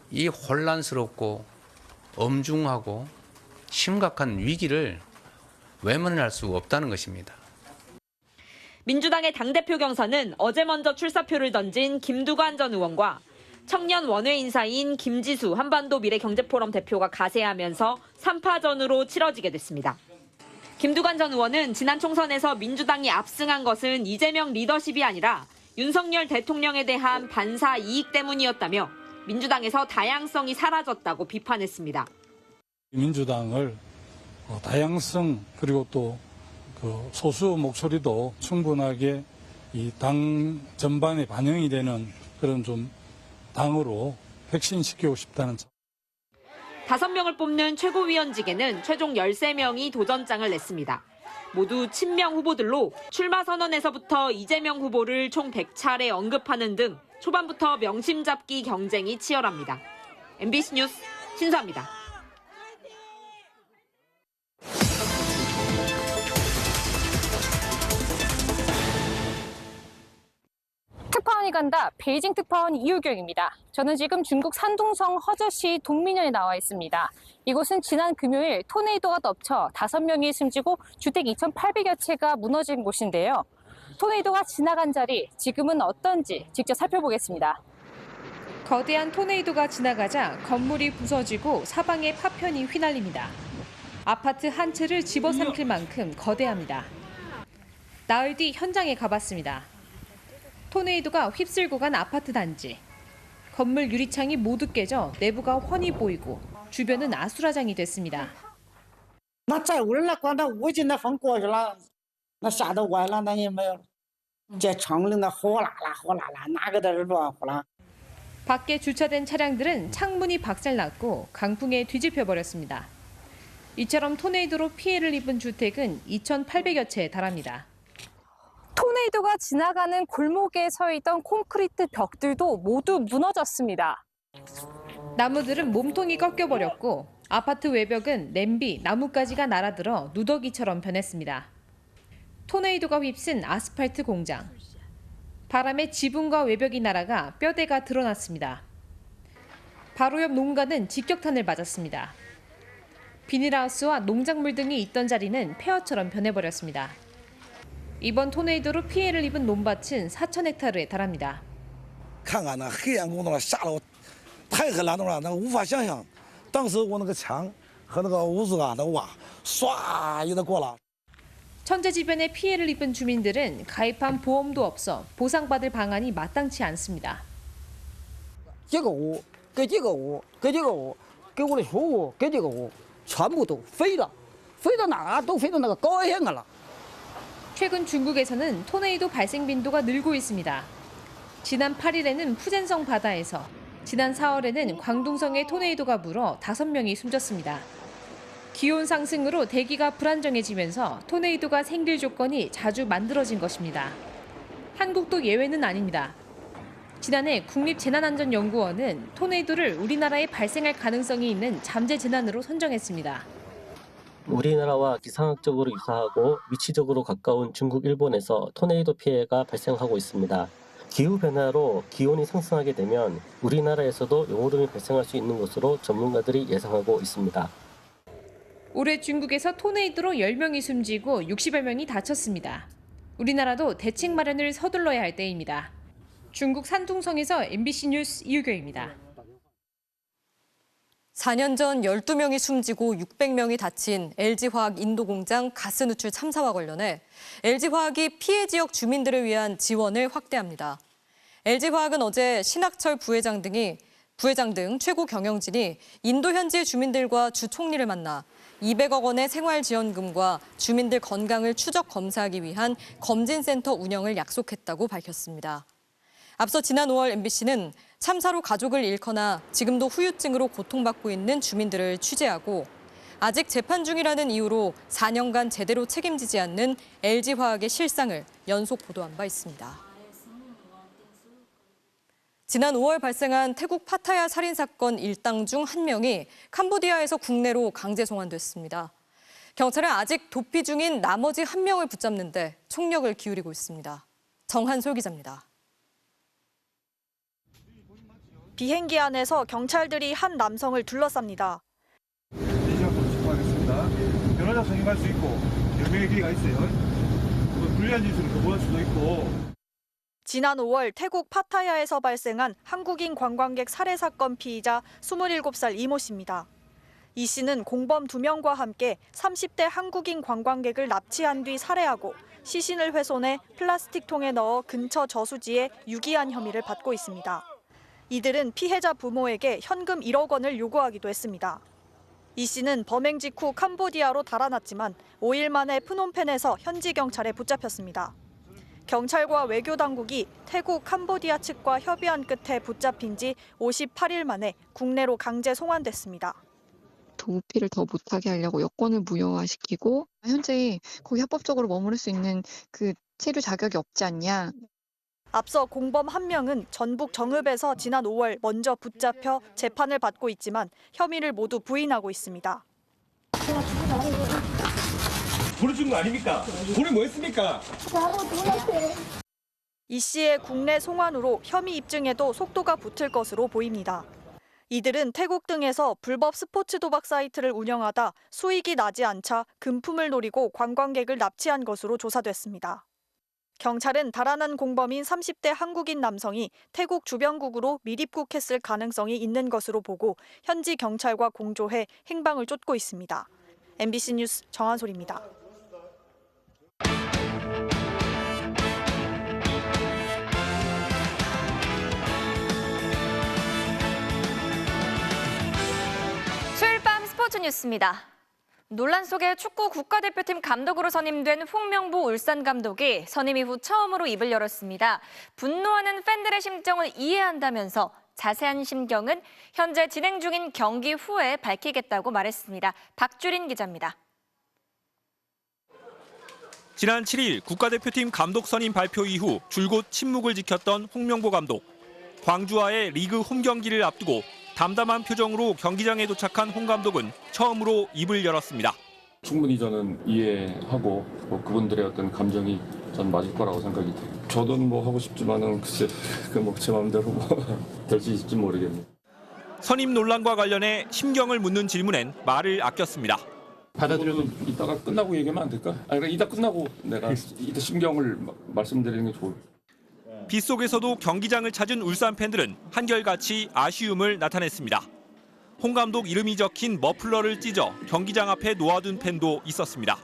이 혼란스럽고 엄중하고 심각한 위기를 외면할 수 없다는 것입니다. 민주당의 당대표 경선은 어제 먼저 출사표를 던진 김두관 전 의원과 청년 원외 인사인 김지수 한반도 미래경제포럼 대표가 가세하면서 3파전으로 치러지게 됐습니다. 김두관 전 의원은 지난 총선에서 민주당이 압승한 것은 이재명 리더십이 아니라 윤석열 대통령에 대한 반사 이익 때문이었다며 민주당에서 다양성이 사라졌다고 비판했습니다. 민주당을 다양성 그리고 또 그 소수 목소리도 충분하게 이 당 전반에 반영이 되는 그런 좀 당으로 혁신시키고 싶다는. 5명을 뽑는 최고위원직에는 최종 13명이 도전장을 냈습니다. 모두 친명 후보들로 출마 선언에서부터 이재명 후보를 총 100차례 언급하는 등 초반부터 명심 잡기 경쟁이 치열합니다. MBC 뉴스 신수아입니다. 특파원이 간다. 베이징 특파원 이유경입니다. 저는 지금 중국 산둥성 허저시 동민현에 나와 있습니다. 이곳은 지난 금요일 토네이도가 덮쳐 5명이 숨지고 주택 2,800여 채가 무너진 곳인데요. 토네이도가 지나간 자리, 지금은 어떤지 직접 살펴보겠습니다. 거대한 토네이도가 지나가자 건물이 부서지고 사방에 파편이 휘날립니다. 아파트 한 채를 집어삼킬 만큼 거대합니다. 나흘 뒤 현장에 가봤습니다. 토네이도가 휩쓸고 간 아파트 단지. 건물 유리창이 모두 깨져 내부가 훤히 보이고 주변은 아수라장이 됐습니다. 那再无人来管他，我进那风过去了，那下都歪了，那也没有。这城里那火辣辣，火辣辣，哪个在这乱火辣？ 밖에 주차된 차량들은 창문이 박살났고 강풍에 뒤집혀 버렸습니다. 이처럼 토네이도로 피해를 입은 주택은 2,800여 채에 달합니다. 토네이도가 지나가는 골목에 서 있던 콘크리트 벽들도 모두 무너졌습니다. 나무들은 몸통이 꺾여버렸고 아파트 외벽은 냄비, 나뭇가지가 날아들어 누더기처럼 변했습니다. 토네이도가 휩쓴 아스팔트 공장. 바람에 지붕과 외벽이 날아가 뼈대가 드러났습니다. 바로 옆 농가는 직격탄을 맞았습니다. 비닐하우스와 농작물 등이 있던 자리는 폐허처럼 변해버렸습니다. 이번 토네이도로 피해를 입은 논밭은 4,000헥타르에 달합니다. 看看那黑暗中那下楼太黑了，那无法想象。当时我那个枪和那个屋子啊，那哇，唰一下过了。 천재지변에 피해를 입은 주민들은 가입한 보험도 없어 보상받을 방안이 마땅치 않습니다. 这个屋跟这个屋跟这个屋跟我的书屋跟这个屋全部都飞了，飞到哪都飞到那个高原去了。 최근 중국에서는 토네이도 발생 빈도가 늘고 있습니다. 지난 8일에는 푸젠성 바다에서, 지난 4월에는 광둥성에 토네이도가 불어 5명이 숨졌습니다. 기온 상승으로 대기가 불안정해지면서 토네이도가 생길 조건이 자주 만들어진 것입니다. 한국도 예외는 아닙니다. 지난해 국립재난안전연구원은 토네이도를 우리나라에 발생할 가능성이 있는 잠재 재난으로 선정했습니다. 우리나라와 기상학적으로 유사하고 위치적으로 가까운 중국, 일본에서 토네이도 피해가 발생하고 있습니다. 기후변화로 기온이 상승하게 되면 우리나라에서도 용오름이 발생할 수 있는 것으로 전문가들이 예상하고 있습니다. 올해 중국에서 토네이도로 10명이 숨지고 60여 명이 다쳤습니다. 우리나라도 대책 마련을 서둘러야 할 때입니다. 중국 산둥성에서 MBC 뉴스 이유경입니다. 4년 전 12명이 숨지고 600명이 다친 LG화학 인도공장 가스 누출 참사와 관련해 LG화학이 피해 지역 주민들을 위한 지원을 확대합니다. LG화학은 어제 신학철 부회장 등 최고 경영진이 인도 현지 주민들과 주 총리를 만나 200억 원의 생활지원금과 주민들 건강을 추적 검사하기 위한 검진센터 운영을 약속했다고 밝혔습니다. 앞서 지난 5월 MBC는 참사로 가족을 잃거나 지금도 후유증으로 고통받고 있는 주민들을 취재하고 아직 재판 중이라는 이유로 4년간 제대로 책임지지 않는 LG화학의 실상을 연속 보도한 바 있습니다. 지난 5월 발생한 태국 파타야 살인사건 일당 중 1명이 캄보디아에서 국내로 강제 송환됐습니다. 경찰은 아직 도피 중인 나머지 1명을 붙잡는 데 총력을 기울이고 있습니다. 정한솔 기자입니다. 비행기 안에서 경찰들이 한 남성을 둘러쌉니다. 변호사 선임할 수 있고 연명의 기회가 있어요. 불리한 짓으로 거부할 수도 있고. 지난 5월 태국 파타야에서 발생한 한국인 관광객 살해 사건 피의자 27살 이모 씨입니다. 이 씨는 공범 2명과 함께 30대 한국인 관광객을 납치한 뒤 살해하고 시신을 훼손해 플라스틱 통에 넣어 근처 저수지에 유기한 혐의를 받고 있습니다. 이들은 피해자 부모에게 현금 1억 원을 요구하기도 했습니다. 이 씨는 범행 직후 캄보디아로 달아났지만 5일 만에 프놈펜에서 현지 경찰에 붙잡혔습니다. 경찰과 외교당국이 태국, 캄보디아 측과 협의한 끝에 붙잡힌 지 58일 만에 국내로 강제 송환됐습니다. 도피를 더 못하게 하려고 여권을 무효화시키고 현재 거기 합법적으로 머무를 수 있는 그 체류 자격이 없지 않냐. 앞서 공범 1명은 전북 정읍에서 지난 5월 먼저 붙잡혀 재판을 받고 있지만 혐의를 모두 부인하고 있습니다. 돈을 준 거 아닙니까? 돈을 뭐 했습니까? 이 씨의 국내 송환으로 혐의 입증에도 속도가 붙을 것으로 보입니다. 이들은 태국 등에서 불법 스포츠 도박 사이트를 운영하다 수익이 나지 않자 금품을 노리고 관광객을 납치한 것으로 조사됐습니다. 경찰은 달아난 공범인 30대 한국인 남성이 태국 주변국으로 밀입국했을 가능성이 있는 것으로 보고 현지 경찰과 공조해 행방을 쫓고 있습니다. MBC 뉴스 정한솔입니다. 수요일 밤 스포츠 뉴스입니다. 논란 속에 축구 국가대표팀 감독으로 선임된 홍명보 울산 감독이 선임 이후 처음으로 입을 열었습니다. 분노하는 팬들의 심정을 이해한다면서 자세한 심경은 현재 진행 중인 경기 후에 밝히겠다고 말했습니다. 박주린 기자입니다. 지난 7일 국가대표팀 감독 선임 발표 이후 줄곧 침묵을 지켰던 홍명보 감독. 광주와의 리그 홈 경기를 앞두고 담담한 표정으로 경기장에 도착한 홍 감독은 처음으로 입을 열었습니다. 충분히 저는 이해하고 그분들의 어떤 감정이 전 맞을 거라고 생각이 돼요. 저도 하고 싶지만은 글쎄 제 마음대로 될 수 있을지 모르겠네요. 선임 논란과 관련해 심경을 묻는 질문엔 말을 아꼈습니다. 받아들여도 이따가 끝나고 얘기하면 안 될까? 그러니까 이따 끝나고 내가 이따 심경을 말씀드리는 게 좋을. 빗속에서도 경기장을 찾은 울산 팬들은 한결같이 아쉬움을 나타냈습니다. 홍 감독 이름이 적힌 머플러를 찢어 경기장 앞에 놓아둔 팬도 있었습니다.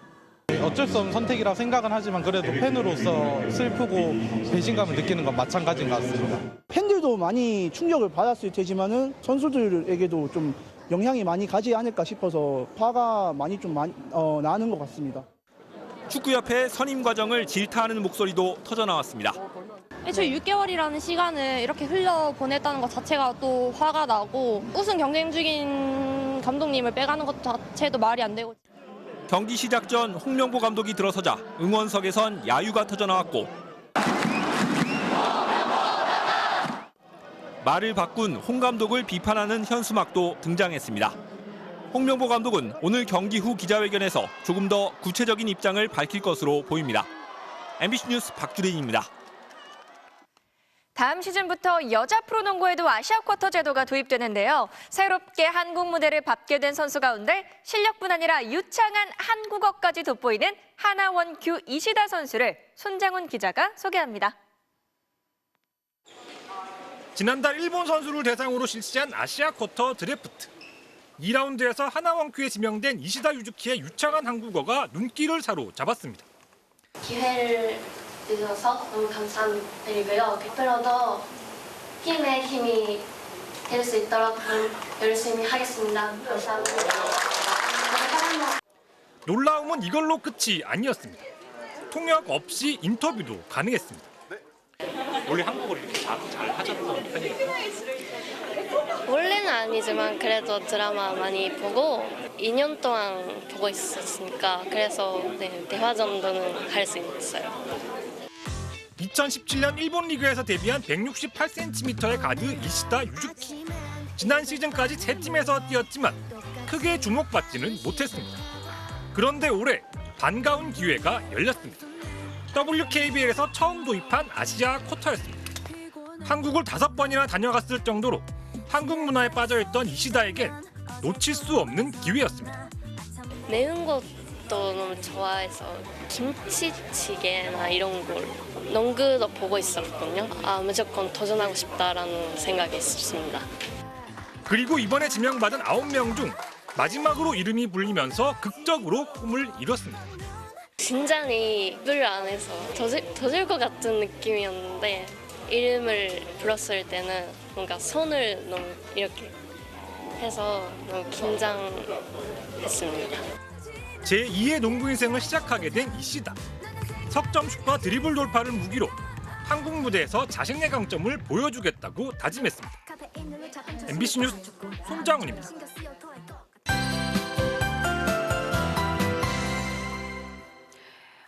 어쩔 수 없는 선택이라 생각은 하지만 그래도 팬으로서 슬프고 배신감을 느끼는 건 마찬가지인 것 같습니다. 팬들도 많이 충격을 받았을 테지만은 선수들에게도 좀 영향이 많이 가지 않을까 싶어서 화가 많이 나는 것 같습니다. 축구협회 선임 과정을 질타하는 목소리도 터져나왔습니다. 애초에 6개월이라는 시간을 이렇게 흘려보냈다는 것 자체가 또 화가 나고 우승 경쟁 중인 감독님을 빼가는 것 자체도 말이 안 되고. 경기 시작 전 홍명보 감독이 들어서자 응원석에선 야유가 터져나왔고 말을 바꾼 홍 감독을 비판하는 현수막도 등장했습니다. 홍명보 감독은 오늘 경기 후 기자회견에서 조금 더 구체적인 입장을 밝힐 것으로 보입니다. MBC 뉴스 박주린입니다. 다음 시즌부터 여자 프로농구에도 아시아 쿼터 제도가 도입되는데요. 새롭게 한국 무대를 밟게 된 선수 가운데 실력뿐 아니라 유창한 한국어까지 돋보이는 하나원큐 이시다 선수를 손장훈 기자가 소개합니다. 지난달 일본 선수를 대상으로 실시한 아시아 쿼터 드래프트. 2라운드에서 하나원큐에 지명된 이시다 유즈키의 유창한 한국어가 눈길을 사로잡았습니다. 기회를 주셔서 너무 감사드리고요. 100%도 팀의 힘이 될 수 있도록 열심히 하겠습니다. 감사합니다. 놀라움은 이걸로 끝이 아니었습니다. 통역 없이 인터뷰도 가능했습니다. 원래 한국어를 이렇게 잘 하셨던 편이에요? 원래는 아니지만 그래도 드라마 많이 보고 2년 동안 보고 있었으니까 그래서 대화 정도는 할 수 있어요. 2017년 일본 리그에서 데뷔한 168cm의 가드 이시다 유즈키. 지난 시즌까지 세 팀에서 뛰었지만 크게 주목받지는 못했습니다. 그런데 올해 반가운 기회가 열렸습니다. WKBL에서 처음 도입한 아시아 쿼터였습니다. 한국을 5번이나 다녀갔을 정도로 한국 문화에 빠져있던 이시다에겐 놓칠 수 없는 기회였습니다. 매운 것도 너무 좋아해서 김치찌개나 이런 걸 농구도 보고 있었거든요. 무조건 도전하고 싶다라는 생각이 있었습니다. 그리고 이번에 지명받은 9명 중 마지막으로 이름이 불리면서 극적으로 꿈을 이뤘습니다. 심장이 물 안에서 터질 것 같은 느낌이었는데 이름을 불렀을 때는 뭔가 손을 너무 이렇게 해서 너무 긴장했습니다. 제2의 농구 인생을 시작하게 된 이시다. 석점슛과 드리블 돌파를 무기로 한국 무대에서 자신의 강점을 보여주겠다고 다짐했습니다. MBC 뉴스 손장훈입니다.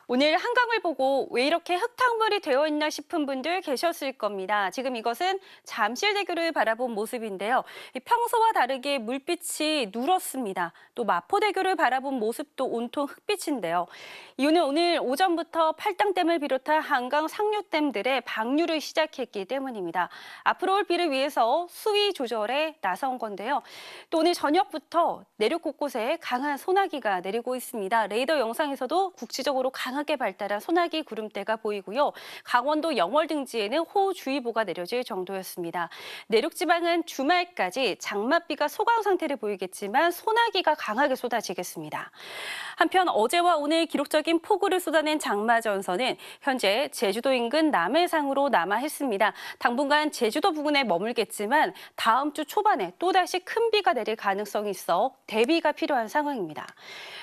오늘 한강을 보고 왜 이렇게 흙탕물이 되어 있나 싶은 분들 계셨을 겁니다. 지금 이것은 잠실대교를 바라본 모습인데요. 평소와 다르게 물빛이 누렇습니다. 또 마포대교를 바라본 모습도 온통 흙빛인데요. 이유는 오늘 오전부터 팔당댐을 비롯한 한강 상류댐들의 방류를 시작했기 때문입니다. 앞으로 올 비를 위해서 수위 조절에 나선 건데요. 또 오늘 저녁부터 내륙 곳곳에 강한 소나기가 내리고 있습니다. 레이더 영상에서도 국지적으로 강한 강하게 발달한 소나기 구름대가 보이고요. 강원도 영월 등지에는 호우주의보가 내려질 정도였습니다. 내륙 지방은 주말까지 장맛비가 소강 상태를 보이겠지만 소나기가 강하게 쏟아지겠습니다. 한편 어제와 오늘 기록적인 폭우를 쏟아낸 장마 전선은 현재 제주도 인근 남해상으로 남하했습니다. 당분간 제주도 부근에 머물겠지만 다음 주 초반에 또다시 큰 비가 내릴 가능성이 있어 대비가 필요한 상황입니다.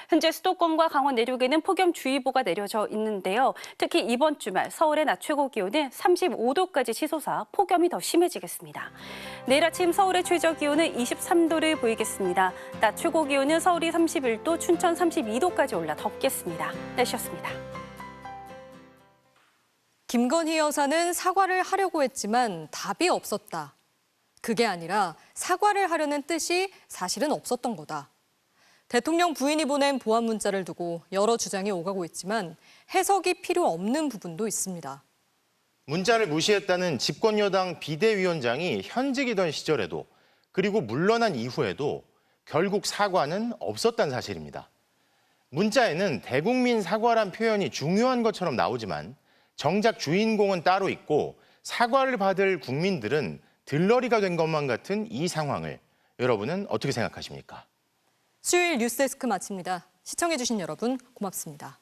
현재 수도권과 강원 내륙에는 폭염주의보가 내려져 있는데요. 특히 이번 주말 서울의 낮 최고 기온은 35도까지 치솟아 폭염이 더 심해지겠습니다. 내일 아침 서울의 최저 기온은 23도를 보이겠습니다. 낮 최고 기온은 서울이 31도, 춘천 32도까지 올라 덥겠습니다. 날씨였습니다. 김건희 여사는 사과를 하려고 했지만 답이 없었다. 그게 아니라 사과를 하려는 뜻이 사실은 없었던 거다. 대통령 부인이 보낸 보안 문자를 두고 여러 주장이 오가고 있지만 해석이 필요 없는 부분도 있습니다. 문자를 무시했다는 집권여당 비대위원장이 현직이던 시절에도 그리고 물러난 이후에도 결국 사과는 없었다는 사실입니다. 문자에는 대국민 사과란 표현이 중요한 것처럼 나오지만 정작 주인공은 따로 있고 사과를 받을 국민들은 들러리가 된 것만 같은 이 상황을 여러분은 어떻게 생각하십니까? 수요일 뉴스데스크 마칩니다. 시청해주신 여러분 고맙습니다.